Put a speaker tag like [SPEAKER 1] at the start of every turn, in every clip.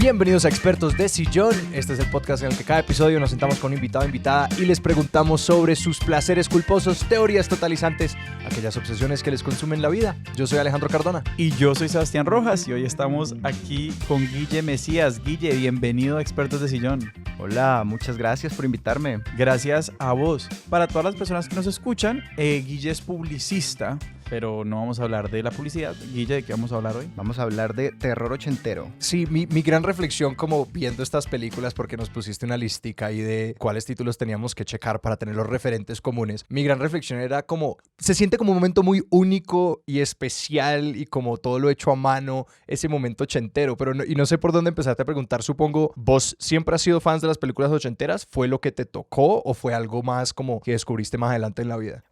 [SPEAKER 1] Bienvenidos a Expertos de Sillón. Este es el podcast en el que cada episodio nos sentamos con un invitado o invitada y les preguntamos sobre sus placeres culposos, teorías totalizantes, aquellas obsesiones que les consumen la vida. Yo soy Alejandro Cardona.
[SPEAKER 2] Y yo soy Sebastián Rojas y hoy estamos aquí con Guille Mesías. Guille, bienvenido a Expertos de Sillón.
[SPEAKER 3] Hola, muchas gracias por invitarme.
[SPEAKER 2] Gracias a vos. Para todas las personas que nos escuchan, Guille es publicista, pero no vamos a hablar de la publicidad. Guille, ¿de qué vamos a hablar hoy?
[SPEAKER 3] Vamos a hablar de terror ochentero.
[SPEAKER 1] Sí, mi gran reflexión como viendo estas películas, porque nos pusiste una listica ahí de cuáles títulos teníamos que checar para tener los referentes comunes. Mi gran reflexión era como, se siente como un momento muy único y especial y como todo lo hecho a mano, ese momento ochentero, pero no sé por dónde empezarte a preguntar. Supongo, ¿vos siempre has sido fans de las películas ochenteras? ¿Fue lo que te tocó o fue algo más como que descubriste más adelante en la vida?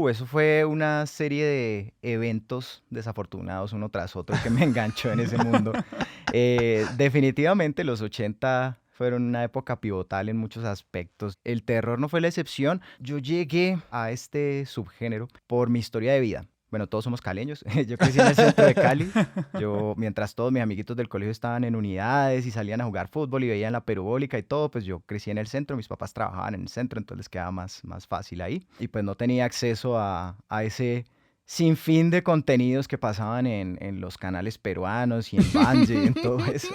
[SPEAKER 3] Eso fue una serie de eventos desafortunados uno tras otro que me enganchó en ese mundo. Definitivamente los 80 fueron una época pivotal en muchos aspectos. El terror no fue la excepción. Yo llegué a este subgénero por mi historia de vida. Bueno, todos somos caleños. Yo crecí en el centro de Cali. Mientras todos mis amiguitos del colegio estaban en unidades y salían a jugar fútbol y veían la perubólica y todo, pues yo crecí en el centro. Mis papás trabajaban en el centro, entonces les quedaba más fácil ahí. Y pues no tenía acceso a ese sinfín de contenidos que pasaban en los canales peruanos y en Banje y en todo eso.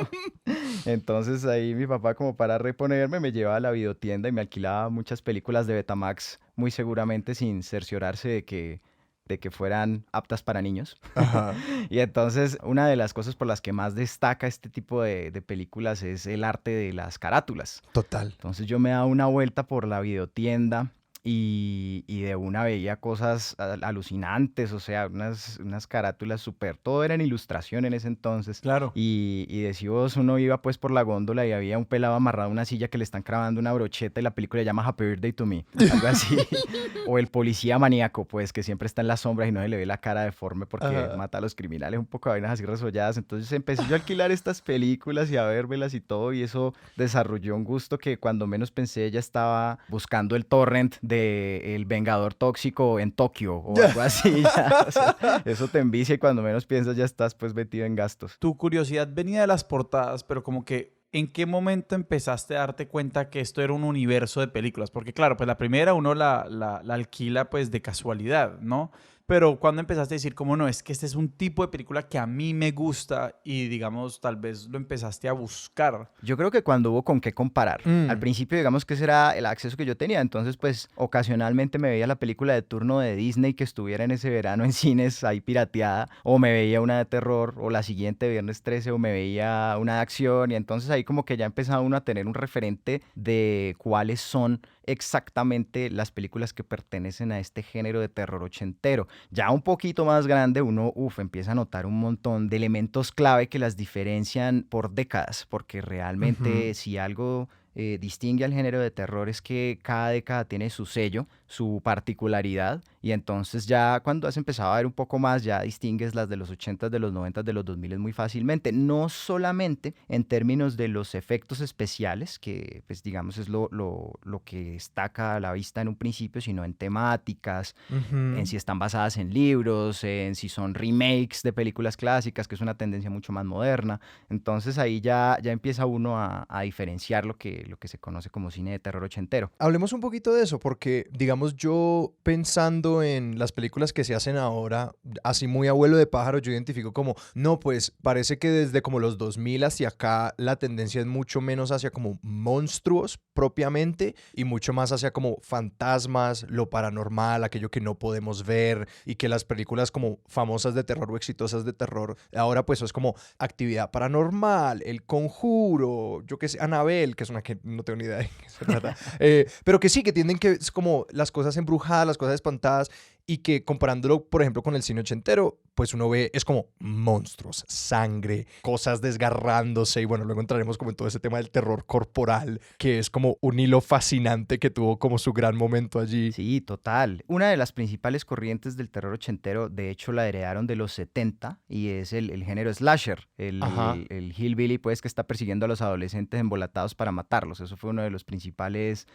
[SPEAKER 3] Entonces ahí mi papá, como para reponerme, me llevaba a la videotienda y me alquilaba muchas películas de Betamax, muy seguramente sin cerciorarse de que fueran aptas para niños.
[SPEAKER 1] Ajá.
[SPEAKER 3] Y entonces una de las cosas por las que más destaca este tipo de películas es el arte de las carátulas.
[SPEAKER 1] Total.
[SPEAKER 3] Entonces yo me daba una vuelta por la videotienda y de una veía cosas alucinantes, o sea, unas carátulas súper, todo era en ilustración en ese entonces.
[SPEAKER 2] Claro.
[SPEAKER 3] Y decíos, uno iba pues por la góndola y había un pelado amarrado a una silla que le están clavando una brocheta y la película se llama Happy Birthday to Me, algo así. O el policía maníaco, pues, que siempre está en las sombras y no se le ve la cara deforme porque mata a los criminales, un poco de vainas así resolladas. Entonces empecé yo a alquilar estas películas y a vérmelas y todo, y eso desarrolló un gusto que cuando menos pensé ya estaba buscando el torrent de El Vengador Tóxico en Tokio o algo así. Ya, o sea, eso te envicia y cuando menos piensas ya estás pues metido en gastos.
[SPEAKER 2] Tu curiosidad venía de las portadas, pero como que ¿en qué momento empezaste a darte cuenta que esto era un universo de películas? Porque claro, pues la primera uno la alquila pues de casualidad, ¿no? Pero cuando empezaste a decir, como no, es que este es un tipo de película que a mí me gusta y digamos, tal vez lo empezaste a buscar.
[SPEAKER 3] Yo creo que cuando hubo con qué comparar. Al principio, digamos que ese era el acceso que yo tenía, entonces pues ocasionalmente me veía la película de turno de Disney que estuviera en ese verano en cines ahí pirateada, o me veía una de terror, o la siguiente Viernes 13, o me veía una de acción, y entonces ahí como que ya empezaba uno a tener un referente de cuáles son exactamente las películas que pertenecen a este género de terror ochentero. Ya un poquito más grande uno empieza a notar un montón de elementos clave que las diferencian por décadas, porque realmente si algo distingue al género de terror es que cada década tiene su sello, su particularidad, y entonces ya cuando has empezado a ver un poco más ya distingues las de los 80s, de los 90s, de los 2000 muy fácilmente, no solamente en términos de los efectos especiales, que pues digamos es lo que destaca a la vista en un principio, sino en temáticas, en si están basadas en libros, en si son remakes de películas clásicas, que es una tendencia mucho más moderna. Entonces ahí ya empieza uno a diferenciar lo que se conoce como cine de terror ochentero.
[SPEAKER 1] Hablemos un poquito de eso, porque, digamos, yo pensando en las películas que se hacen ahora, así muy abuelo de pájaro, yo identifico como, no, pues parece que desde como los 2000 hacia acá la tendencia es mucho menos hacia como monstruos propiamente y mucho más hacia como fantasmas, lo paranormal, aquello que no podemos ver, y que las películas como famosas de terror o exitosas de terror, ahora pues es como Actividad Paranormal, El Conjuro, yo qué sé, Annabelle, que es una que no tengo ni idea de qué se trata, pero que sí, que tienden que es como las cosas embrujadas, las cosas espantadas, y que comparándolo, por ejemplo, con el cine ochentero, pues uno ve, es como monstruos, sangre, cosas desgarrándose, y bueno, luego entraremos como en todo ese tema del terror corporal, que es como un hilo fascinante que tuvo como su gran momento allí.
[SPEAKER 3] Sí, total. Una de las principales corrientes del terror ochentero, de hecho, la heredaron de los 70, y es el género slasher, el hillbilly, pues, que está persiguiendo a los adolescentes embolatados para matarlos. Eso fue una de las principales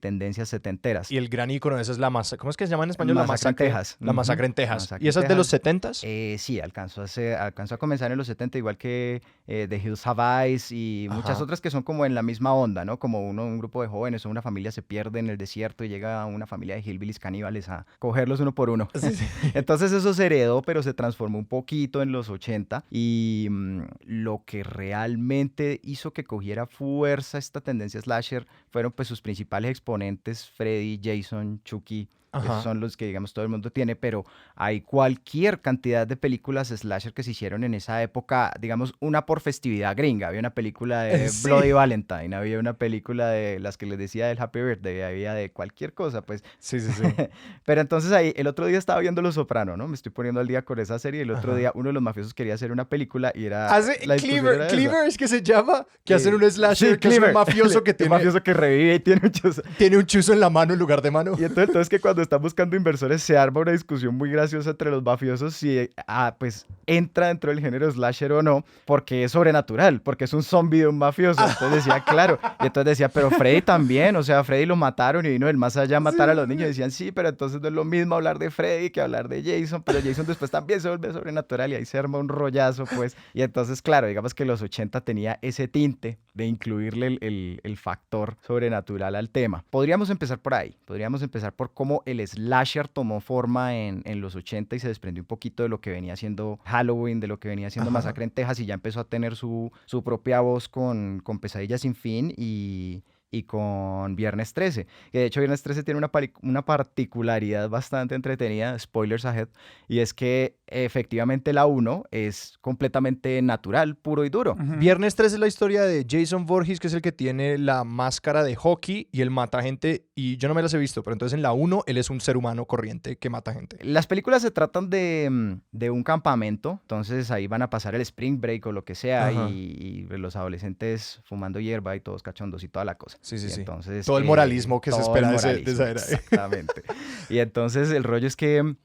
[SPEAKER 3] tendencias setenteras.
[SPEAKER 1] Y el gran ícono de eso es la masacre, ¿cómo es que se llama en español?
[SPEAKER 3] Masacre en Texas.
[SPEAKER 1] La masacre en Texas.
[SPEAKER 3] Masacre
[SPEAKER 1] ¿Y esa
[SPEAKER 3] en
[SPEAKER 1] es de los
[SPEAKER 3] Texas.
[SPEAKER 1] 70s? 70s?
[SPEAKER 3] Sí, alcanzó a comenzar en los 70, igual que The Hills Have Eyes y muchas
[SPEAKER 1] Ajá.
[SPEAKER 3] otras que son como en la misma onda, ¿no? Como un grupo de jóvenes o una familia se pierde en el desierto y llega una familia de hillbillies caníbales a cogerlos uno por uno.
[SPEAKER 1] Sí, sí.
[SPEAKER 3] Entonces eso se heredó, pero se transformó un poquito en los 80 y lo que realmente hizo que cogiera fuerza esta tendencia slasher fueron pues sus principales exponentes, Freddy, Jason, Chucky. Esos
[SPEAKER 1] Ajá.
[SPEAKER 3] son los que, digamos, todo el mundo tiene, pero hay cualquier cantidad de películas slasher que se hicieron en esa época, digamos, una por festividad gringa. Había una película de Bloody
[SPEAKER 1] Sí.
[SPEAKER 3] Valentine, había una película de las que les decía del Happy Birthday, había de cualquier cosa, pues.
[SPEAKER 1] Sí, sí, sí.
[SPEAKER 3] Pero entonces ahí, el otro día estaba viendo Los Soprano, ¿no? Me estoy poniendo al día con esa serie. El otro
[SPEAKER 1] Ajá.
[SPEAKER 3] día uno de los mafiosos quería hacer una película y era,
[SPEAKER 1] Hace
[SPEAKER 3] la discusión era esa.
[SPEAKER 1] Cleaver es que se llama, que hacen un slasher
[SPEAKER 3] Sí,
[SPEAKER 1] que es un
[SPEAKER 3] Cleaver.
[SPEAKER 1] mafioso que
[SPEAKER 3] Un
[SPEAKER 1] tiene,
[SPEAKER 3] mafioso que revive y tiene muchos...
[SPEAKER 1] tiene un chuzo en la mano en lugar de mano.
[SPEAKER 3] Y entonces que cuando están buscando inversores se arma una discusión muy graciosa entre los mafiosos si pues entra dentro del género slasher o no, porque es sobrenatural, porque es un zombie de un mafioso. Entonces decía, claro, y entonces decía, pero Freddy también, o sea, Freddy lo mataron y vino del más allá a matar a los niños. Decían, sí, pero entonces no es lo mismo hablar de Freddy que hablar de Jason, pero Jason después también se vuelve sobrenatural y ahí se arma un rollazo, pues. Y entonces, claro, digamos que los 80 tenía ese tinte de incluirle el factor sobrenatural al tema. Podríamos empezar por ahí, podríamos empezar por cómo el slasher tomó forma en los 80 y se desprendió un poquito de lo que venía siendo Halloween, de lo que venía siendo
[SPEAKER 1] Ajá.
[SPEAKER 3] Masacre en Texas y ya empezó a tener su propia voz con Pesadilla sin fin y con Viernes 13. Que de hecho Viernes 13 tiene una particularidad bastante entretenida, spoilers ahead, y es que efectivamente la 1 es completamente natural, puro y duro.
[SPEAKER 2] Ujú.
[SPEAKER 1] Viernes 3 es la historia de Jason Voorhees, que es el que tiene la máscara de hockey y él mata gente. Y yo no me las he visto, pero entonces en la 1 él es un ser humano corriente que mata gente.
[SPEAKER 3] Las películas se tratan de un campamento, entonces ahí van a pasar el spring break o lo que sea
[SPEAKER 1] Ajá.
[SPEAKER 3] y los adolescentes fumando hierba y todos cachondos y toda la cosa.
[SPEAKER 1] Sí, sí,
[SPEAKER 3] Y
[SPEAKER 1] sí.
[SPEAKER 3] entonces,
[SPEAKER 1] Todo el moralismo que se
[SPEAKER 3] todo
[SPEAKER 1] espera
[SPEAKER 3] el
[SPEAKER 1] de esa
[SPEAKER 3] moralismo,
[SPEAKER 1] era.
[SPEAKER 3] exactamente. Y entonces el rollo es que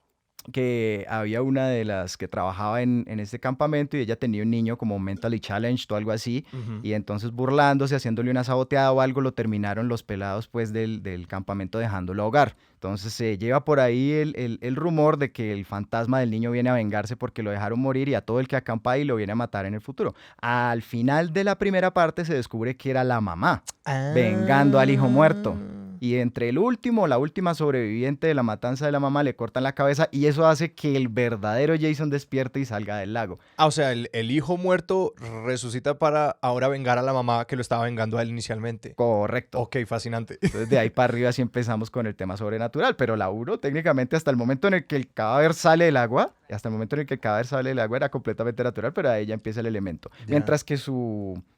[SPEAKER 3] había una de las que trabajaba en este campamento y ella tenía un niño como mentally challenged o algo así,
[SPEAKER 1] Ujú.
[SPEAKER 3] y entonces burlándose, haciéndole una saboteada o algo, lo terminaron los pelados pues del campamento dejándolo ahogar. Entonces se lleva por ahí el rumor de que el fantasma del niño viene a vengarse porque lo dejaron morir y a todo el que acampa ahí lo viene a matar en el futuro. Al final de la primera parte se descubre que era la mamá vengando al hijo muerto. Y entre la última sobreviviente de la matanza de la mamá, le cortan la cabeza y eso hace que el verdadero Jason despierte y salga del lago.
[SPEAKER 1] Ah, o sea, el hijo muerto resucita para ahora vengar a la mamá que lo estaba vengando a él inicialmente.
[SPEAKER 3] Correcto.
[SPEAKER 1] Ok, fascinante.
[SPEAKER 3] Entonces de ahí para arriba sí empezamos con el tema sobrenatural, pero la 1 técnicamente hasta el momento en el que el cadáver sale del agua, era completamente natural, pero ahí ya empieza el elemento.
[SPEAKER 1] Ya.
[SPEAKER 3] Mientras que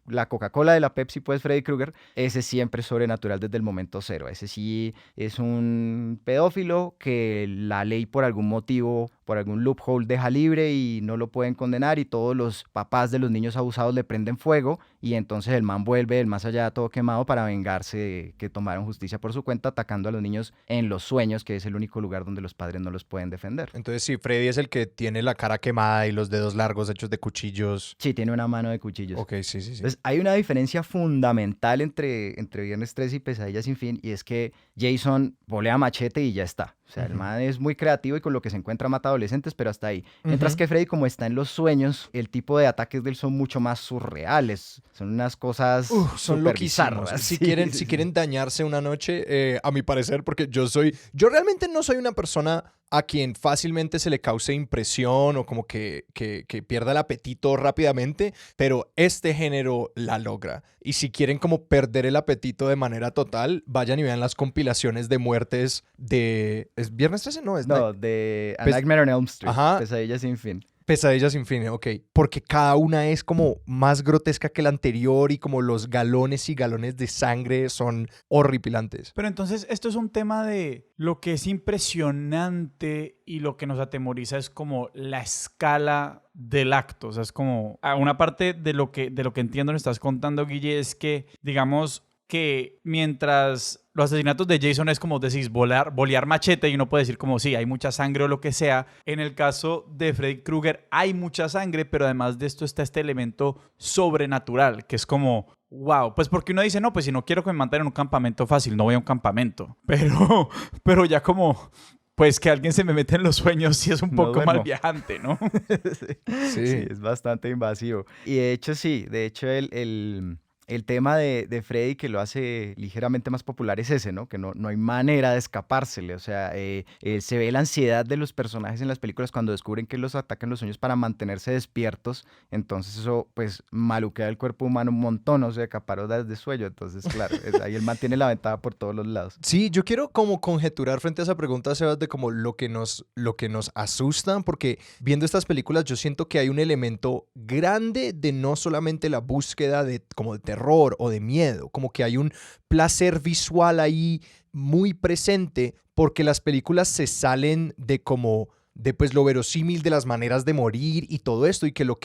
[SPEAKER 3] la Coca-Cola de la Pepsi, pues Freddy Krueger, ese siempre es sobrenatural desde el momento cero. Ese sí es un pedófilo que la ley por algún motivo, por algún loophole deja libre y no lo pueden condenar y todos los papás de los niños abusados le prenden fuego y entonces el man vuelve del más allá todo quemado para vengarse de que tomaron justicia por su cuenta atacando a los niños en los sueños, que es el único lugar donde los padres no los pueden defender.
[SPEAKER 1] Entonces sí, Freddy es el que tiene la cara quemada y los dedos largos hechos de cuchillos.
[SPEAKER 3] Sí, tiene una mano de cuchillos.
[SPEAKER 1] Ok, sí, sí, sí.
[SPEAKER 3] Entonces, hay una diferencia fundamental entre Viernes 13 y Pesadilla sin fin, y es que Jason volea machete y ya está. O sea, el man es muy creativo y con lo que se encuentra mata adolescentes, pero hasta ahí. Mientras que Freddy, como está en los sueños, el tipo de ataques de él son mucho más surreales. Son unas cosas
[SPEAKER 1] Son
[SPEAKER 3] súper
[SPEAKER 1] loquísimos.
[SPEAKER 3] bizarras.
[SPEAKER 1] Si
[SPEAKER 3] Sí,
[SPEAKER 1] quieren,
[SPEAKER 3] sí,
[SPEAKER 1] si
[SPEAKER 3] sí.
[SPEAKER 1] quieren dañarse una noche, a mi parecer, porque yo realmente no soy una persona a quien fácilmente se le cause impresión o como que pierda el apetito rápidamente, pero este género la logra. Y si quieren como perder el apetito de manera total, vayan y vean las compilaciones de muertes de... ¿Es Viernes 13? No, es
[SPEAKER 3] No, de A
[SPEAKER 1] Pes-
[SPEAKER 3] Nightmare on Elm Street.
[SPEAKER 1] Ajá.
[SPEAKER 3] Pesadilla sin fin.
[SPEAKER 1] Pesadilla sin fin, ok. Porque cada una es como más grotesca que la anterior y como los galones y galones de sangre son horripilantes.
[SPEAKER 2] Pero entonces esto es un tema de lo que es impresionante y lo que nos atemoriza es como la escala del acto. O sea, es como una parte de lo que entiendo me estás contando, Guille, es que digamos que mientras los asesinatos de Jason es como decís, bolear machete y uno puede decir como sí, hay mucha sangre o lo que sea. En el caso de Freddy Krueger hay mucha sangre, pero además de esto está este elemento sobrenatural, que es como, wow, pues porque uno dice, no, pues si no quiero que me maten en un campamento fácil, no voy a un campamento. Pero ya como... pues que alguien se me mete en los sueños sí es un
[SPEAKER 3] No
[SPEAKER 2] poco
[SPEAKER 3] duermo.
[SPEAKER 2] mal viajante, ¿no?
[SPEAKER 3] Sí,
[SPEAKER 1] Sí.
[SPEAKER 3] es bastante invasivo. Y de hecho, sí, de hecho el tema de Freddy que lo hace ligeramente más popular es ese, ¿no? Que no hay manera de escapársele. O sea, se ve la ansiedad de los personajes en las películas cuando descubren que los atacan los sueños para mantenerse despiertos. Entonces eso, pues, maluquea el cuerpo humano un montón, o sea, caparotas de sueño. Entonces, claro, ahí él mantiene la ventaja por todos los lados.
[SPEAKER 1] Sí, yo quiero como conjeturar frente a esa pregunta, Sebas, de como lo que nos asusta, porque viendo estas películas yo siento que hay un elemento grande de no solamente la búsqueda de como de terror o de miedo, como que hay un placer visual ahí muy presente, porque las películas se salen de como de pues lo verosímil de las maneras de morir y todo esto, y que lo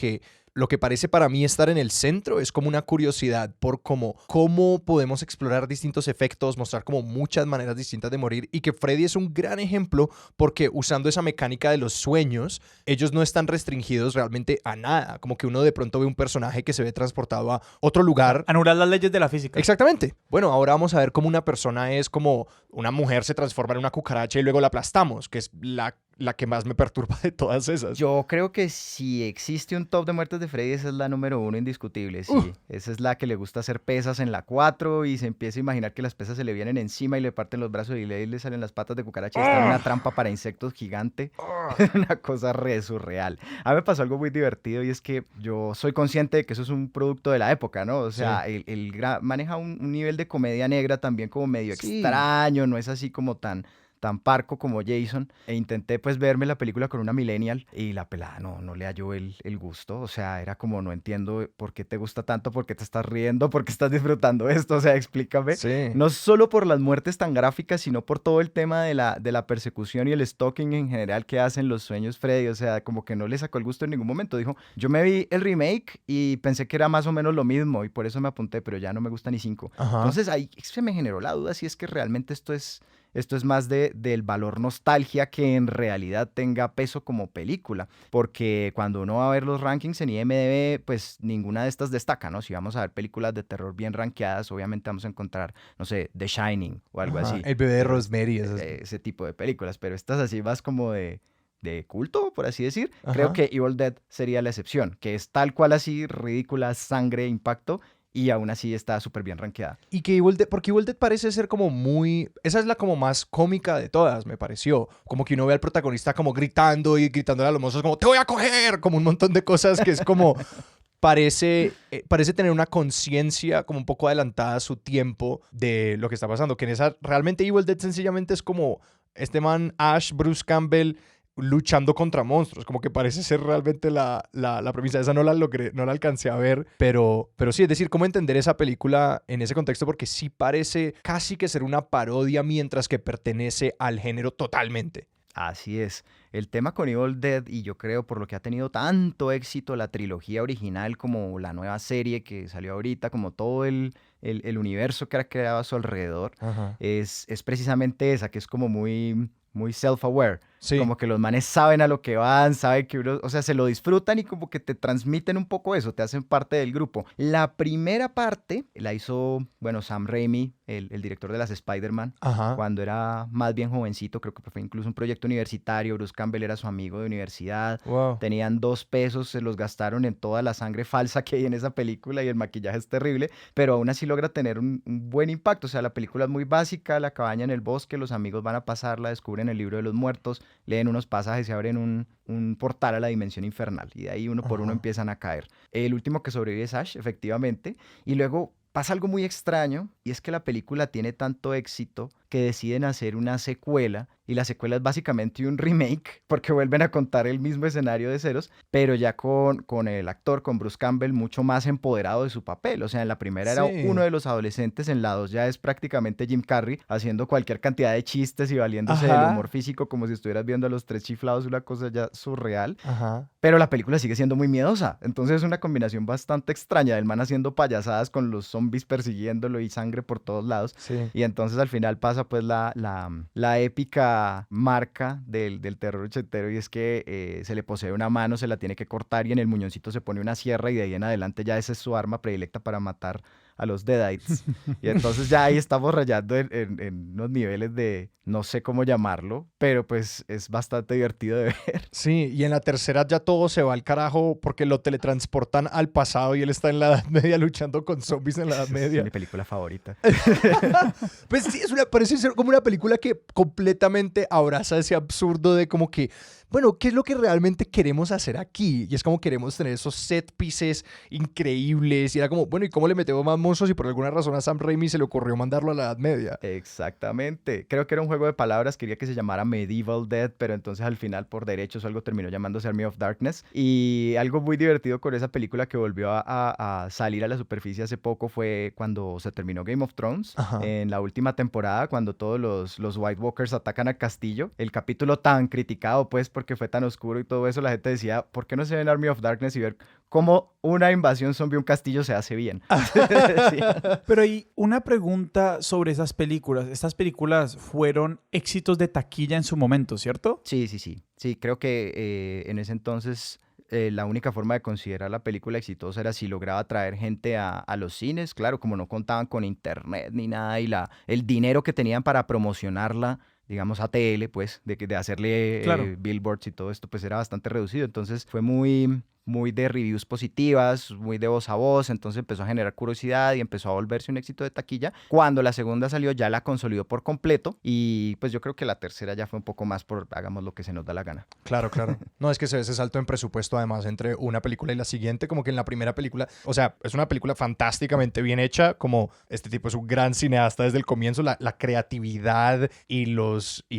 [SPEAKER 1] que parece para mí estar en el centro es como una curiosidad por cómo podemos explorar distintos efectos, mostrar como muchas maneras distintas de morir, y que Freddy es un gran ejemplo porque usando esa mecánica de los sueños, ellos no están restringidos realmente a nada, como que uno de pronto ve un personaje que se ve transportado a otro lugar.
[SPEAKER 2] Anular las leyes de la física.
[SPEAKER 1] Exactamente. Bueno, ahora vamos a ver cómo una persona es como una mujer se transforma en una cucaracha y luego la aplastamos, que es la que más me perturba de todas esas.
[SPEAKER 3] Yo creo que si existe un top de muertes de Freddy, esa es la número uno indiscutible, sí. Esa es la que le gusta hacer pesas en la 4 y se empieza a imaginar que las pesas se le vienen encima y le parten los brazos y le salen las patas de cucaracha y está en una trampa para insectos gigante. Es una cosa re surreal. A mí me pasó algo muy divertido y es que yo soy consciente de que eso es un producto de la época, ¿no? O sea, maneja un nivel de comedia negra también como medio
[SPEAKER 1] Sí.
[SPEAKER 3] extraño, no es así como tan parco como Jason, e intenté pues verme la película con una millennial y la pelada no le halló el gusto, o sea, era como no entiendo por qué te gusta tanto, por qué te estás riendo, por qué estás disfrutando esto, o sea, explícame.
[SPEAKER 1] Sí.
[SPEAKER 3] No solo por las muertes tan gráficas, sino por todo el tema de la persecución y el stalking en general que hacen los sueños Freddy, o sea, como que no le sacó el gusto en ningún momento, dijo, yo me vi el remake y pensé que era más o menos lo mismo y por eso me apunté, pero ya no me gusta ni 5.
[SPEAKER 1] Ajá.
[SPEAKER 3] Entonces ahí se me generó la duda si es que realmente esto es más del valor nostalgia que en realidad tenga peso como película, porque cuando uno va a ver los rankings en IMDb, pues ninguna de estas destaca, ¿no? Si vamos a ver películas de terror bien rankeadas, obviamente vamos a encontrar, no sé, The Shining o algo
[SPEAKER 1] Ajá,
[SPEAKER 3] así.
[SPEAKER 1] El bebé de Rosemary.
[SPEAKER 3] Ese tipo de películas, pero estas así más como de culto, por así decir.
[SPEAKER 1] Ajá.
[SPEAKER 3] Creo que Evil Dead sería la excepción, que es tal cual así, ridícula, sangre, impacto, y aún así está súper bien rankeada.
[SPEAKER 1] Y que porque Evil Dead parece ser como muy... Esa es la como más cómica de todas, me pareció. Como que uno ve al protagonista como gritando y gritándole a los monstruos como ¡te voy a coger! Como un montón de cosas que es como... Parece tener una conciencia como un poco adelantada a su tiempo de lo que está pasando. Que en esa... Realmente Evil Dead sencillamente es como este man Ash, Bruce Campbell, luchando contra monstruos, como que parece ser realmente la premisa. Esa no la logré, no la alcancé a ver, pero sí, es decir, cómo entender esa película en ese contexto, porque sí parece casi que ser una parodia mientras que pertenece al género totalmente.
[SPEAKER 3] Así es. El tema con Evil Dead, y yo creo por lo que ha tenido tanto éxito la trilogía original como la nueva serie que salió ahorita, como todo el universo que ha creado a su alrededor,
[SPEAKER 1] Ajá.
[SPEAKER 3] es precisamente esa, que es como muy self-aware.
[SPEAKER 1] Sí.
[SPEAKER 3] Como que los manes saben a lo que van, saben que uno, o sea, se lo disfrutan y como que te transmiten un poco eso, te hacen parte del grupo. La primera parte la hizo, bueno, Sam Raimi, el director de las Spider-Man,
[SPEAKER 1] Ajá.
[SPEAKER 3] cuando era más bien jovencito, creo que fue incluso un proyecto universitario, Bruce Campbell era su amigo de universidad,
[SPEAKER 1] Wow.
[SPEAKER 3] tenían 2 pesos, se los gastaron en toda la sangre falsa que hay en esa película y el maquillaje es terrible, pero aún así logra tener un buen impacto, o sea, la película es muy básica, la cabaña en el bosque, los amigos van a pasarla, descubren el libro de los muertos, leen unos pasajes y abren un portal a la dimensión infernal y de ahí uno por uno
[SPEAKER 1] Ajá.
[SPEAKER 3] empiezan a caer. El último que sobrevive es Ash, efectivamente, y luego pasa algo muy extraño y es que la película tiene tanto éxito que deciden hacer una secuela y la secuela es básicamente un remake porque vuelven a contar el mismo escenario de ceros, pero ya con el actor, con Bruce Campbell, mucho más empoderado de su papel. O sea, en la primera era
[SPEAKER 1] Sí.
[SPEAKER 3] uno de los adolescentes, en la 2 ya es prácticamente Jim Carrey haciendo cualquier cantidad de chistes y valiéndose del
[SPEAKER 1] Ajá.
[SPEAKER 3] humor físico como si estuvieras viendo a los 3 chiflados, una cosa ya surreal.
[SPEAKER 1] Ajá.
[SPEAKER 3] Pero la película sigue siendo muy miedosa. Entonces es una combinación bastante extraña del man haciendo payasadas con los zombies persiguiéndolo y sangre por todos lados.
[SPEAKER 1] Sí.
[SPEAKER 3] Y entonces al final pasa pues la épica marca del terror ochentero y es que se le posee una mano, se la tiene que cortar y en el muñoncito se pone una sierra y de ahí en adelante ya esa es su arma predilecta para matar a los Deadites. Y entonces ya ahí estamos rayando en unos niveles de, no sé cómo llamarlo, pero pues es bastante divertido de ver.
[SPEAKER 1] Sí, y en la tercera ya todo se va al carajo porque lo teletransportan al pasado y él está en la Edad Media luchando con zombies en la Edad
[SPEAKER 3] Es
[SPEAKER 1] Media.
[SPEAKER 3] mi película favorita.
[SPEAKER 1] Pues sí, parece ser como una película que completamente abraza ese absurdo de como que, bueno, ¿qué es lo que realmente queremos hacer aquí? Y es como queremos tener esos set pieces increíbles. Y era como, bueno, ¿y cómo le metemos más monstruos? Y por alguna razón a Sam Raimi se le ocurrió mandarlo a la Edad Media.
[SPEAKER 3] Exactamente. Creo que era un juego de palabras, quería que se llamara Medieval Dead, pero entonces al final por derechos o algo terminó llamándose Army of Darkness. Y algo muy divertido con esa película que volvió a salir a la superficie hace poco fue cuando se terminó Game of Thrones.
[SPEAKER 1] Ajá.
[SPEAKER 3] En la última temporada, cuando todos los White Walkers atacan al castillo. El capítulo tan criticado, pues, porque fue tan oscuro y todo eso, la gente decía, ¿por qué no se ve en Army of Darkness y ver cómo una invasión zombie a un castillo se hace bien? Sí.
[SPEAKER 2] Pero hay una pregunta sobre esas películas. Estas películas fueron éxitos de taquilla en su momento, ¿cierto?
[SPEAKER 3] Sí, sí, sí. Sí, creo que en ese entonces la única forma de considerar la película exitosa era si lograba traer gente a los cines. Claro, como no contaban con internet ni nada y el dinero que tenían para promocionarla, digamos ATL, pues, de hacerle
[SPEAKER 2] Claro.
[SPEAKER 3] billboards y todo esto, pues era bastante reducido. Entonces fue muy de reviews positivas, muy de voz a voz, entonces empezó a generar curiosidad y empezó a volverse un éxito de taquilla. Cuando la segunda salió ya la consolidó por completo y pues yo creo que la tercera ya fue un poco más por hagamos lo que se nos da la gana.
[SPEAKER 1] Claro, claro. No, es que se ve ese salto en presupuesto además entre una película y la siguiente, como que en la primera película, o sea, es una película fantásticamente bien hecha, como este tipo es un gran cineasta desde el comienzo, la creatividad y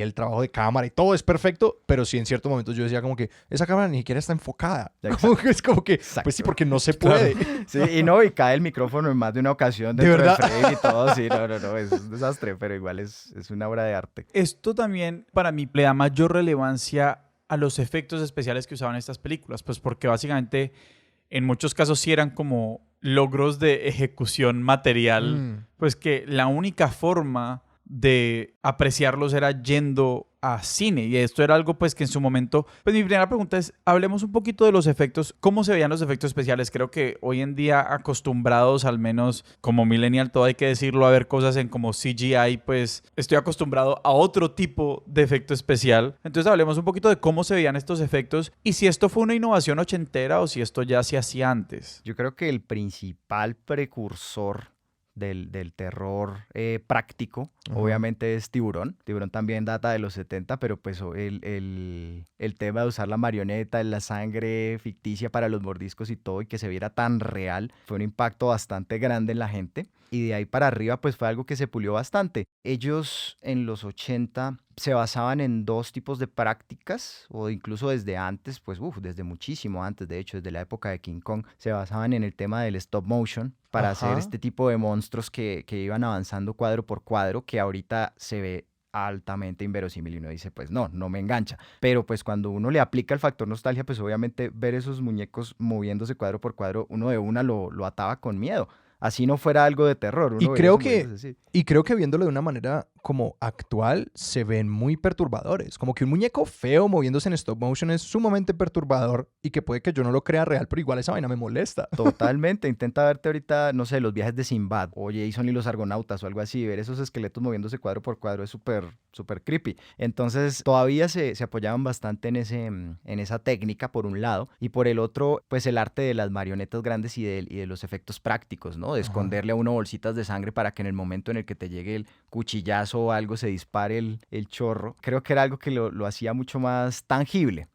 [SPEAKER 1] el trabajo de cámara y todo es perfecto, pero sí en ciertos momentos yo decía como que esa cámara ni siquiera está enfocada. Es como que,
[SPEAKER 3] Exacto.
[SPEAKER 1] pues sí, porque no se puede.
[SPEAKER 3] Sí, y cae el micrófono en más de una ocasión
[SPEAKER 1] ¿De
[SPEAKER 3] dentro del
[SPEAKER 1] verdad?
[SPEAKER 3] frame y todo, sí, no, es un desastre, pero igual es una obra de arte.
[SPEAKER 2] Esto también para mí le da mayor relevancia a los efectos especiales que usaban estas películas, pues porque básicamente en muchos casos sí eran como logros de ejecución material, pues que la única forma de apreciarlos era yendo a cine y esto era algo pues que en su momento, pues mi primera pregunta es, hablemos un poquito de los efectos, ¿cómo se veían los efectos especiales? Creo que hoy en día acostumbrados, al menos como millennial, todo hay que decirlo, a ver cosas en como CGI, pues estoy acostumbrado a otro tipo de efecto especial. Entonces hablemos un poquito de cómo se veían estos efectos y si esto fue una innovación ochentera o si esto ya se hacía antes.
[SPEAKER 3] Yo creo que el principal precursor del terror práctico, obviamente es Tiburón. Tiburón también data de los 70, pero pues el tema de usar la marioneta, la sangre ficticia para los mordiscos y todo, y que se viera tan real, fue un impacto bastante grande en la gente. Y de ahí para arriba, pues fue algo que se pulió bastante. Ellos en los 80 se basaban en dos tipos de prácticas, o incluso desde antes, pues desde muchísimo antes, de hecho, desde la época de King Kong, se basaban en el tema del stop motion para hacer este tipo de monstruos que iban avanzando cuadro por cuadro, que ahorita se ve altamente inverosímil y uno dice, pues no me engancha. Pero pues cuando uno le aplica el factor nostalgia, pues obviamente ver esos muñecos moviéndose cuadro por cuadro, uno de una lo ataba con miedo. Así no fuera algo de terror.
[SPEAKER 1] Y creo que viéndolo de una manera como actual, se ven muy perturbadores. Como que un muñeco feo moviéndose en stop motion es sumamente perturbador y que puede que yo no lo crea real, pero igual esa vaina me molesta.
[SPEAKER 3] Totalmente. Intenta verte ahorita, no sé, los viajes de Sinbad o Jason y los Argonautas o algo así. Ver esos esqueletos moviéndose cuadro por cuadro es súper creepy. Entonces, todavía se apoyaban bastante en esa técnica, por un lado. Y por el otro, pues el arte de las marionetas grandes y de los efectos prácticos, ¿no? De esconderle a uno bolsitas de sangre para que en el momento en el que te llegue el cuchillazo o algo se dispare el chorro. Creo que era algo que lo hacía mucho más tangible.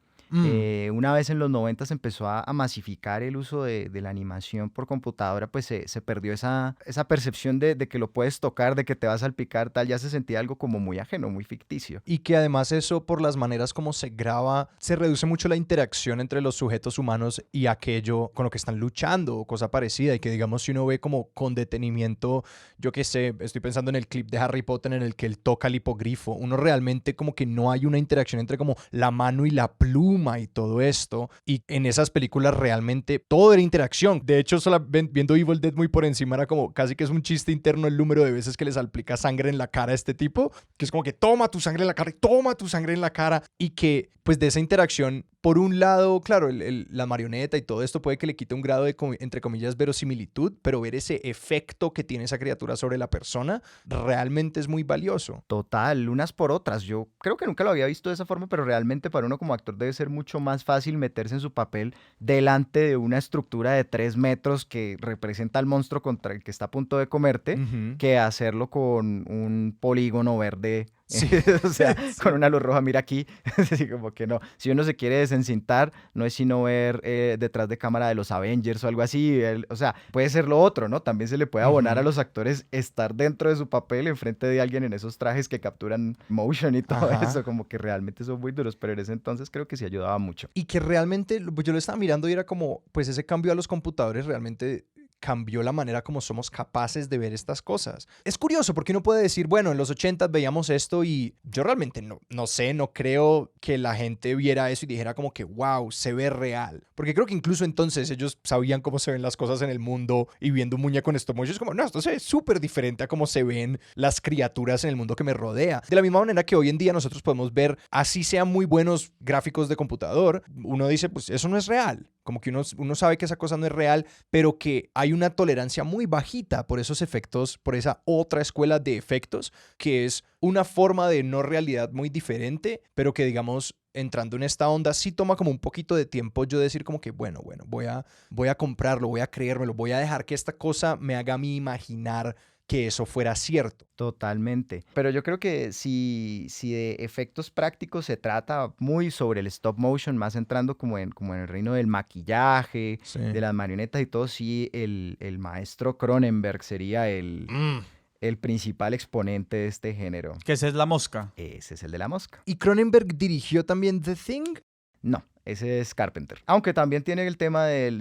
[SPEAKER 3] Una vez en los 90 se empezó a masificar el uso de la animación por computadora, pues se perdió esa percepción de que lo puedes tocar, de que te vas a salpicar, tal, ya se sentía algo como muy ajeno, muy ficticio.
[SPEAKER 1] Y que además eso, por las maneras como se graba, se reduce mucho la interacción entre los sujetos humanos y aquello con lo que están luchando o cosa parecida, y que digamos si uno ve como con detenimiento, yo qué sé, estoy pensando en el clip de Harry Potter en el que él toca el hipogrifo, uno realmente como que no hay una interacción entre como la mano y la pluma y todo esto, y en esas películas realmente todo era interacción. De hecho, viendo Evil Dead muy por encima era como casi que es un chiste interno el número de veces que les aplica sangre en la cara a este tipo, que es como que toma tu sangre en la cara y toma tu sangre en la cara, y que pues de esa interacción por un lado, claro, la marioneta y todo esto puede que le quite un grado de, entre comillas, verosimilitud, pero ver ese efecto que tiene esa criatura sobre la persona realmente es muy valioso.
[SPEAKER 3] Total, unas por otras. Yo creo que nunca lo había visto de esa forma, pero realmente para uno como actor debe ser mucho más fácil meterse en su papel delante de una estructura de 3 metros que representa al monstruo contra el que está a punto de comerte, que hacerlo con un polígono verde.
[SPEAKER 1] Sí.
[SPEAKER 3] O sea,
[SPEAKER 1] Sí.
[SPEAKER 3] con una luz roja, mira aquí, así como que no. Si uno se quiere desencintar, no es sino ver detrás de cámara de los Avengers o algo así. O sea, puede ser lo otro, ¿no? También se le puede abonar a los actores estar dentro de su papel enfrente de alguien en esos trajes que capturan motion y todo eso, como que realmente son muy duros, pero en ese entonces creo que sí ayudaba mucho.
[SPEAKER 1] Y que realmente, pues yo lo estaba mirando y era como, pues ese cambio a los computadores realmente cambió la manera como somos capaces de ver estas cosas. Es curioso porque uno puede decir, bueno, en los 80 veíamos esto y yo realmente no sé, no creo que la gente viera eso y dijera como que, wow, se ve real. Porque creo que incluso entonces ellos sabían cómo se ven las cosas en el mundo y viendo un muñeco en stop motion es como, no, esto se ve súper diferente a cómo se ven las criaturas en el mundo que me rodea. De la misma manera que hoy en día nosotros podemos ver, así sean muy buenos gráficos de computador, uno dice, pues eso no es real. Como que uno sabe que esa cosa no es real, pero que hay una tolerancia muy bajita por esos efectos, por esa otra escuela de efectos, que es una forma de no realidad muy diferente, pero que digamos, entrando en esta onda, sí toma como un poquito de tiempo yo decir como que, bueno, voy a comprarlo, voy a creérmelo, voy a dejar que esta cosa me haga a mí imaginar que eso fuera cierto.
[SPEAKER 3] Totalmente. Pero yo creo que si de efectos prácticos se trata muy sobre el stop motion, más entrando como en el reino del maquillaje,
[SPEAKER 1] Sí.
[SPEAKER 3] de las marionetas y todo, sí, el maestro Cronenberg sería el principal exponente de este género.
[SPEAKER 2] Que esa es La Mosca.
[SPEAKER 3] Ese es el de la mosca.
[SPEAKER 1] ¿Y Cronenberg dirigió también The Thing?
[SPEAKER 3] No, ese es Carpenter. Aunque también tiene el tema del...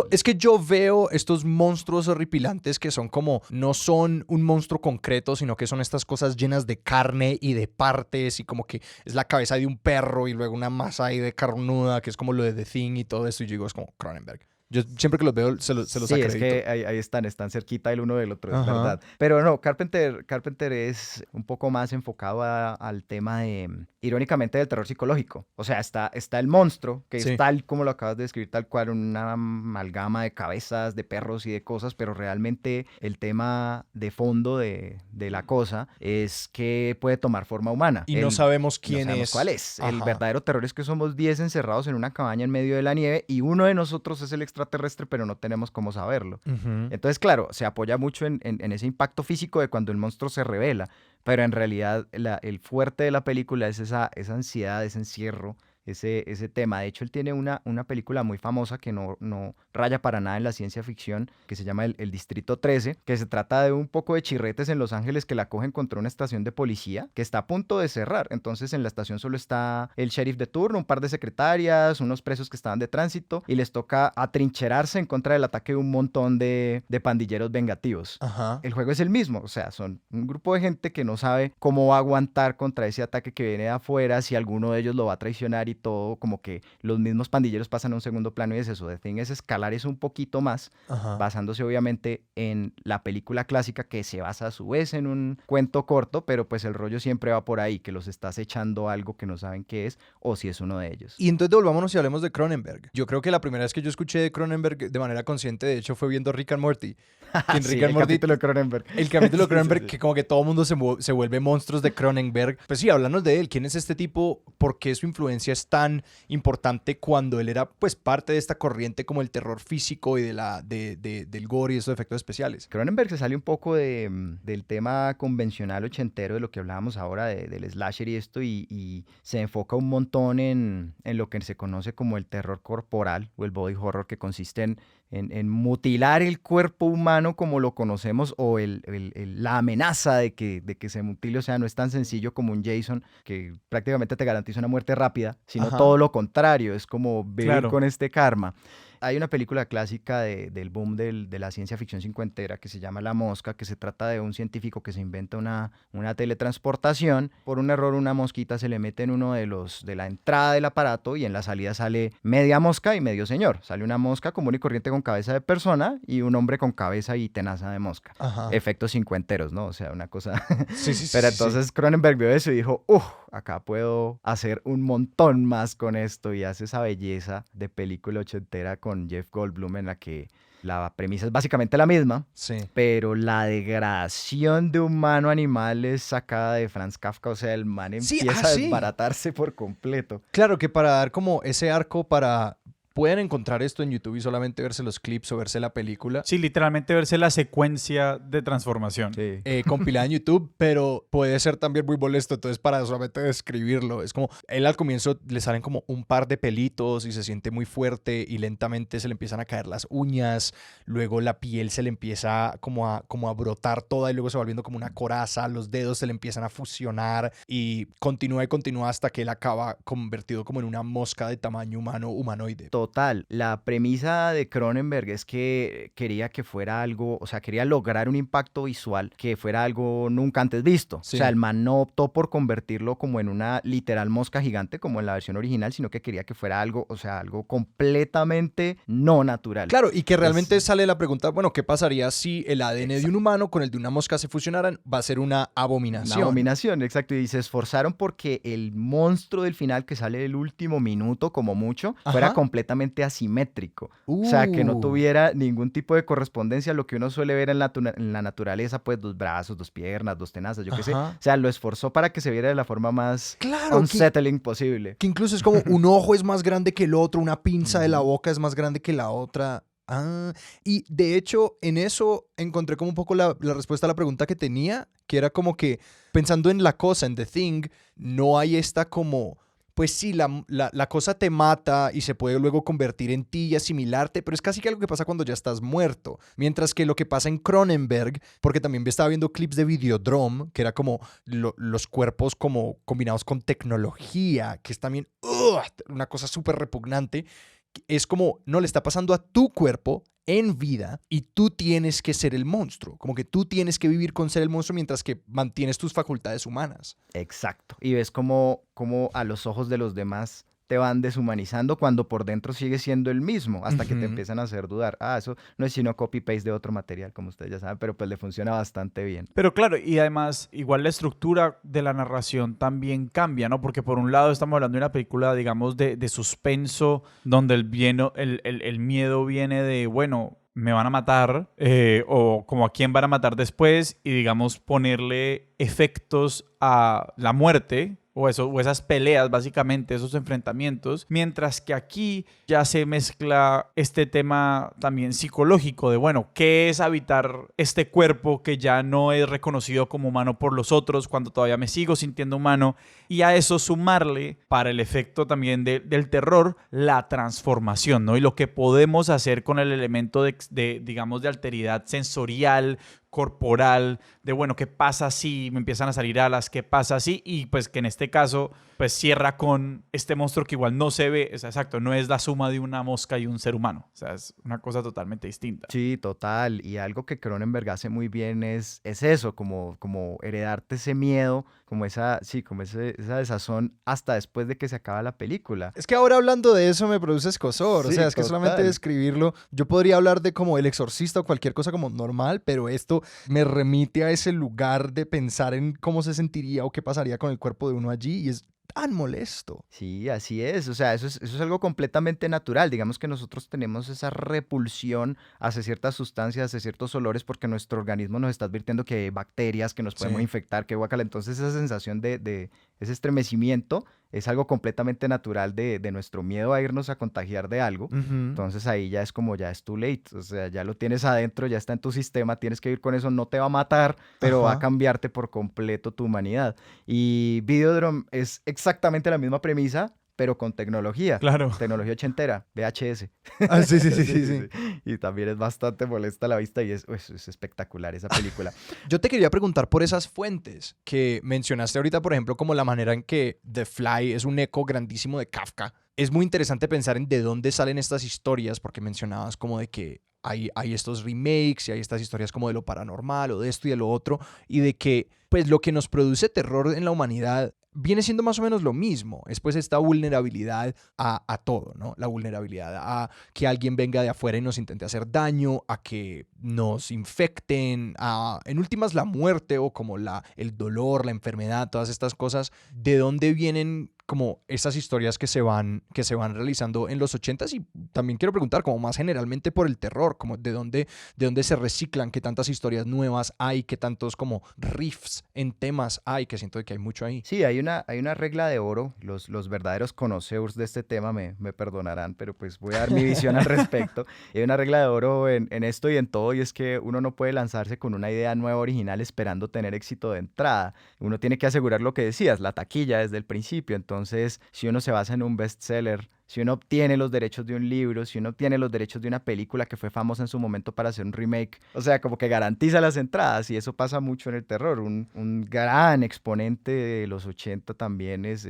[SPEAKER 1] Es que yo veo estos monstruos horripilantes que son como, no son un monstruo concreto, sino que son estas cosas llenas de carne y de partes y como que es la cabeza de un perro y luego una masa ahí de carnuda, que es como lo de The Thing y todo eso. Y yo digo, es como Cronenberg. Yo siempre que los veo se los
[SPEAKER 3] Sí,
[SPEAKER 1] acredito.
[SPEAKER 3] es que ahí están cerquita el uno del otro, es
[SPEAKER 1] Ajá.
[SPEAKER 3] verdad. Pero no, Carpenter es un poco más enfocado al tema de, irónicamente, del terror psicológico. O sea, está el monstruo, que
[SPEAKER 1] Sí.
[SPEAKER 3] es tal como lo acabas de describir, tal cual, una amalgama de cabezas, de perros y de cosas, pero realmente el tema de fondo de la cosa es que puede tomar forma humana.
[SPEAKER 1] Y no sabemos
[SPEAKER 3] No
[SPEAKER 1] quién
[SPEAKER 3] sabemos
[SPEAKER 1] es.
[SPEAKER 3] cuál es. El
[SPEAKER 1] Ajá.
[SPEAKER 3] verdadero terror es que somos 10 encerrados en una cabaña en medio de la nieve y uno de nosotros es el extraterrestre, pero no tenemos cómo saberlo.
[SPEAKER 1] Ujú.
[SPEAKER 3] Entonces, claro, se apoya mucho en ese impacto físico de cuando el monstruo se revela, pero en realidad el fuerte de la película es esa ansiedad, ese encierro, ese tema. De hecho, él tiene una película muy famosa que no raya para nada en la ciencia ficción, que se llama el Distrito 13, que se trata de un poco de chirretes en Los Ángeles que la cogen contra una estación de policía que está a punto de cerrar. Entonces, en la estación solo está el sheriff de turno, un par de secretarias, unos presos que estaban de tránsito, y les toca atrincherarse en contra del ataque de un montón de pandilleros vengativos.
[SPEAKER 1] Ajá.
[SPEAKER 3] El juego es el mismo, o sea, son un grupo de gente que no sabe cómo va a aguantar contra ese ataque que viene de afuera, si alguno de ellos lo va a traicionar y todo, como que los mismos pandilleros pasan a un segundo plano y es eso. The Thing es escalar eso un poquito más,
[SPEAKER 1] Ajá.
[SPEAKER 3] basándose obviamente en la película clásica que se basa a su vez en un cuento corto, pero pues el rollo siempre va por ahí, que los estás echando algo que no saben qué es o si es uno de ellos.
[SPEAKER 1] Y entonces devolvámonos y hablemos de Cronenberg. Yo creo que la primera vez que yo escuché de Cronenberg de manera consciente, de hecho, fue viendo Rick and Morty. Que en
[SPEAKER 3] Sí,
[SPEAKER 1] Rick and
[SPEAKER 3] el
[SPEAKER 1] Morty,
[SPEAKER 3] capítulo de Cronenberg.
[SPEAKER 1] el capítulo de
[SPEAKER 3] Sí, sí,
[SPEAKER 1] Cronenberg,
[SPEAKER 3] sí.
[SPEAKER 1] que como que todo el mundo se vuelve monstruos de Cronenberg. Pues sí, háblanos de él. ¿Quién es este tipo? ¿Por qué su influencia es tan importante cuando él era pues parte de esta corriente como el terror físico y del gore y esos efectos especiales?
[SPEAKER 3] Cronenberg se sale un poco del tema convencional ochentero de lo que hablábamos ahora del slasher y esto y se enfoca un montón en lo que se conoce como el terror corporal o el body horror, que consiste en mutilar el cuerpo humano como lo conocemos o la amenaza de que se mutile. O sea, no es tan sencillo como un Jason que prácticamente te garantiza una muerte rápida, sino
[SPEAKER 1] Ajá.
[SPEAKER 3] todo lo contrario, es como vivir
[SPEAKER 2] Claro.
[SPEAKER 3] con este karma. hay una película clásica del boom de la ciencia ficción cincuentera que se llama La Mosca, que se trata de un científico que se inventa una teletransportación. Por un error, una mosquita se le mete en uno de la entrada del aparato y en la salida sale media mosca y medio señor. Sale una mosca común y corriente con cabeza de persona y un hombre con cabeza y tenaza de mosca.
[SPEAKER 1] Ajá.
[SPEAKER 3] Efectos cincuenteros, ¿no? O sea, una cosa...
[SPEAKER 1] Sí, sí, sí.
[SPEAKER 3] Pero
[SPEAKER 1] sí, sí.
[SPEAKER 3] entonces Cronenberg vio eso y dijo, acá puedo hacer un montón más con esto, y hace esa belleza de película ochentera con Jeff Goldblum en la que la premisa es básicamente la misma,
[SPEAKER 1] Sí.
[SPEAKER 3] pero la degradación de humano animal es sacada de Franz Kafka. O sea, el man
[SPEAKER 1] Sí,
[SPEAKER 3] empieza a
[SPEAKER 1] sí.
[SPEAKER 3] desbaratarse por completo.
[SPEAKER 1] Claro que para dar como ese arco para... Pueden encontrar esto en YouTube y solamente verse los clips o verse la película.
[SPEAKER 2] Sí, literalmente verse la secuencia de transformación.
[SPEAKER 3] Sí.
[SPEAKER 1] Compilada en YouTube, pero puede ser también muy molesto, entonces para solamente describirlo, es como, él al comienzo le salen como un par de pelitos y se siente muy fuerte y lentamente se le empiezan a caer las uñas, luego la piel se le empieza como a brotar toda y luego se va volviendo como una coraza, los dedos se le empiezan a fusionar y continúa hasta que él acaba convertido como en una mosca de tamaño humanoide.
[SPEAKER 3] Total, la premisa de Cronenberg es que quería que fuera algo, o sea, quería lograr un impacto visual que fuera algo nunca antes visto.
[SPEAKER 1] Sí.
[SPEAKER 3] O sea, el man no optó por convertirlo como en una literal mosca gigante como en la versión original, sino que quería que fuera algo, o sea, algo completamente no natural.
[SPEAKER 1] Claro, y que realmente sale la pregunta, bueno, ¿qué pasaría si el ADN de un humano con el de una mosca se fusionaran? Va a ser una abominación.
[SPEAKER 3] Una abominación, exacto. Y se esforzaron porque el monstruo del final, que sale el último minuto como mucho, fuera completamente asimétrico. O sea, que no tuviera ningún tipo de correspondencia a lo que uno suele ver en la naturaleza, pues 2 brazos, 2 piernas, 2 tenazas, yo qué sé. O sea, lo esforzó para que se viera de la forma más unsettling posible.
[SPEAKER 1] Que incluso es como un ojo es más grande que el otro, una pinza de la boca es más grande que la otra. Y de hecho en eso encontré como un poco la respuesta a la pregunta que tenía, que era como que pensando en la cosa, en The Thing, no hay esta como... Pues sí, la cosa te mata y se puede luego convertir en ti y asimilarte, pero es casi que algo que pasa cuando ya estás muerto. Mientras que lo que pasa en Cronenberg, porque también estaba viendo clips de Videodrome, que era como los cuerpos como combinados con tecnología, que es también una cosa súper repugnante. Es como, no, le está pasando a tu cuerpo en vida y tú tienes que ser el monstruo. Como que tú tienes que vivir con ser el monstruo mientras que mantienes tus facultades humanas.
[SPEAKER 3] Exacto. Y ves como a los ojos de los demás te van deshumanizando cuando por dentro sigue siendo el mismo, hasta que te empiezan a hacer dudar. Eso no es sino copy-paste de otro material, como ustedes ya saben, pero pues le funciona bastante bien.
[SPEAKER 2] Pero claro, y además, igual la estructura de la narración también cambia, ¿no? Porque por un lado estamos hablando de una película, digamos, de suspenso, donde el miedo viene de, bueno, me van a matar, o como a quién van a matar después, y digamos, ponerle efectos a la muerte, o esas peleas, básicamente, esos enfrentamientos, mientras que aquí ya se mezcla este tema también psicológico de, bueno, ¿qué es habitar este cuerpo que ya no es reconocido como humano por los otros cuando todavía me sigo sintiendo humano? Y a eso sumarle, para el efecto también del terror, la transformación, ¿no? Y lo que podemos hacer con el elemento digamos, de alteridad sensorial, corporal, de bueno, ¿qué pasa si me empiezan a salir alas? ¿Qué pasa si? Y pues que en este caso, pues cierra con este monstruo que igual no se ve, es exacto, no es la suma de una mosca y un ser humano, o sea, es una cosa totalmente distinta.
[SPEAKER 3] Sí, total, y algo que Cronenberg hace muy bien es eso, como heredarte ese miedo, como esa desazón hasta después de que se acaba la película.
[SPEAKER 1] Es que ahora hablando de eso me produce escozor, o sea, es que solamente describirlo, yo podría hablar de como El Exorcista o cualquier cosa como normal, pero esto me remite a ese lugar de pensar en cómo se sentiría o qué pasaría con el cuerpo de uno allí y es tan molesto.
[SPEAKER 3] Sí, así es. O sea, eso es algo completamente natural. Digamos que nosotros tenemos esa repulsión hacia ciertas sustancias, hacia ciertos olores, porque nuestro organismo nos está advirtiendo que hay bacterias que nos podemos infectar, que guacala. Entonces esa sensación de ese estremecimiento es algo completamente natural de nuestro miedo a irnos a contagiar de algo. Entonces ahí ya es como, ya es too late. O sea, ya lo tienes adentro, ya está en tu sistema, tienes que ir con eso, no te va a matar, pero va a cambiarte por completo tu humanidad. Y Videodrome es exactamente la misma premisa, pero con tecnología.
[SPEAKER 2] Claro.
[SPEAKER 3] Tecnología ochentera, VHS.
[SPEAKER 1] Sí.
[SPEAKER 3] Y también es bastante molesta a la vista y es espectacular esa película.
[SPEAKER 1] Yo te quería preguntar por esas fuentes que mencionaste ahorita, por ejemplo, como la manera en que The Fly es un eco grandísimo de Kafka. es muy interesante pensar en de dónde salen estas historias, porque mencionabas como de que hay estos remakes y hay estas historias como de lo paranormal o de esto y de lo otro, y de que pues lo que nos produce terror en la humanidad viene siendo más o menos lo mismo. Es pues esta vulnerabilidad a todo, ¿no? La vulnerabilidad a que alguien venga de afuera y nos intente hacer daño, a que nos infecten, a, en últimas, la muerte o como el dolor, la enfermedad, todas estas cosas. ¿De dónde vienen como esas historias que se van realizando en los 80s? Y también quiero preguntar como más generalmente por el terror, como de dónde se reciclan, qué tantas historias nuevas hay, qué tantos como riffs en temas hay, que siento que hay mucho ahí.
[SPEAKER 3] Sí, hay una regla de oro. Los verdaderos conocedores de este tema me perdonarán, pero pues voy a dar mi visión al respecto. Hay una regla de oro en esto y en todo, y es que uno no puede lanzarse con una idea nueva, original, esperando tener éxito de entrada. Uno tiene que asegurar lo que decías, la taquilla desde el principio. Entonces, si uno se basa en un bestseller, si uno obtiene los derechos de un libro, si uno obtiene los derechos de una película que fue famosa en su momento para hacer un remake, o sea, como que garantiza las entradas, y eso pasa mucho en el terror. Un gran exponente de los 80 también es